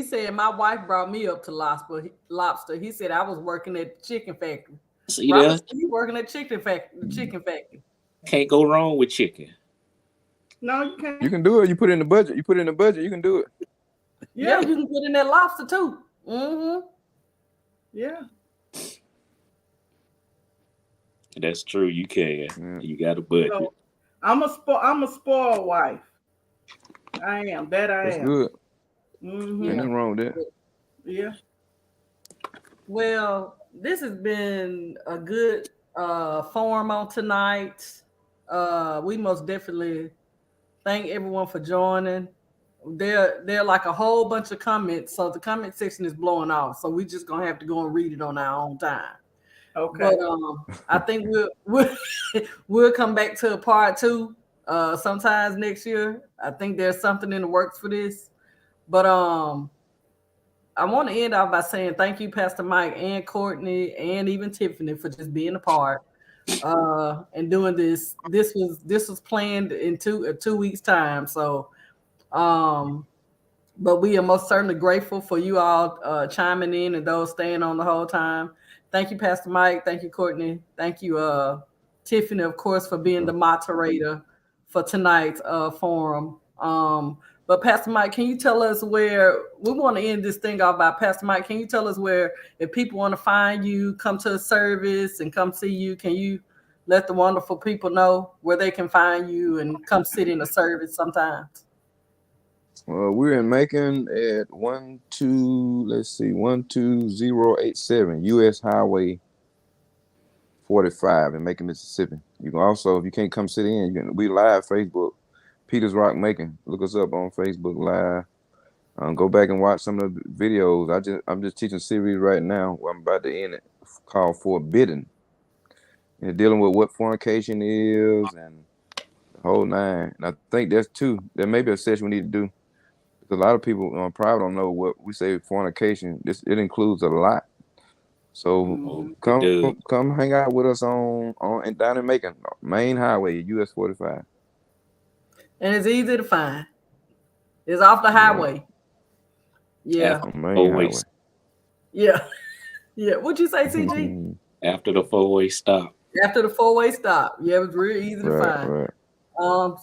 said my wife brought me up to lobster. He said I was working at the chicken factory. See that? You working at chicken factory. Can't go wrong with chicken. No, you can't. You can do it. You put it in the budget. You can do it. Yeah, you can put in that lobster too. Mm-hmm. Yeah. That's true. You can. Yeah. You got a budget. So, I'm a spoiled wife. I am. That's good. Mm-hmm. Ain't nothing wrong with that. Yeah. Well, this has been a good forum on tonight. We most definitely thank everyone for joining. There are like a whole bunch of comments, so the comment section is blowing off. So we're just gonna have to go and read it on our own time. Okay. But I think we'll come back to a part 2 sometimes next year. I think there's something in the works for this. But I want to end off by saying thank you, Pastor Mike and Courtney and even Tiffany for just being a part and doing this. This was planned in 2 weeks' time. So, but we are most certainly grateful for you all chiming in and those staying on the whole time. Thank you, Pastor Mike. Thank you, Courtney. Thank you, Tiffany, of course, for being the moderator for tonight's forum. But Pastor Mike, can you tell us where we want to end this thing off by? Pastor Mike, can you tell us where, if people want to find you, come to a service and come see you, can you let the wonderful people know where they can find you and come sit in a service sometimes? We're in Macon at 12087 US Highway 45 in Macon, Mississippi. You can also, if you can't come sit in, we live Facebook, Peters Rock Macon. Look us up on Facebook Live. Go back and watch some of the videos. I'm just teaching a series right now. I'm about to end it, called Forbidden. And dealing with what fornication is and the whole nine. And I think that's two. There may be a session we need to do. Because a lot of people probably don't know what we say fornication. It includes a lot. So come hang out with us on and down in Macon, main highway, US 45. And it's easy to find. It's off the highway. Yeah. Always. Yeah. Yeah. What'd you say, CG? After the four-way stop. After the four-way stop. Yeah, it was real easy to find. Right.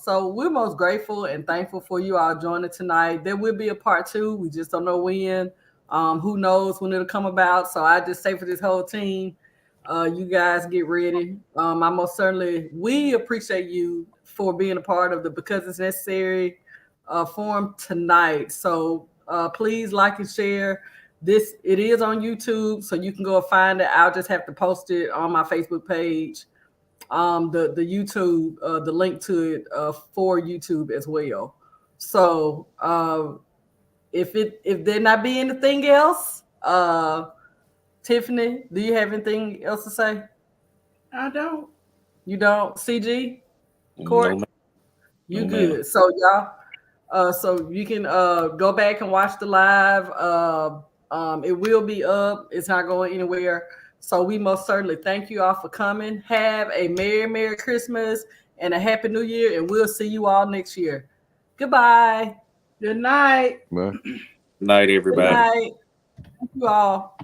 So we're most grateful and thankful for you all joining tonight. There will be a part 2. We just don't know when. Who knows when it'll come about. So I just say for this whole team, you guys get ready. We appreciate you for being a part of the Because It's Necessary forum tonight. So please like and share this. It is on YouTube, so you can go find it. I'll just have to post it on my Facebook page. The YouTube, the link to it for YouTube as well. So if there not be anything else, Tiffany, do you have anything else to say? I don't. You don't? CG? Court? No, you good. So y'all, so you can go back and watch the live. It will be up. It's not going anywhere. So we most certainly thank you all for coming. Have a Merry Christmas and a Happy New Year, and we'll see you all next year. Goodbye. Good night. Bye. Night, everybody. Good night. Thank you all.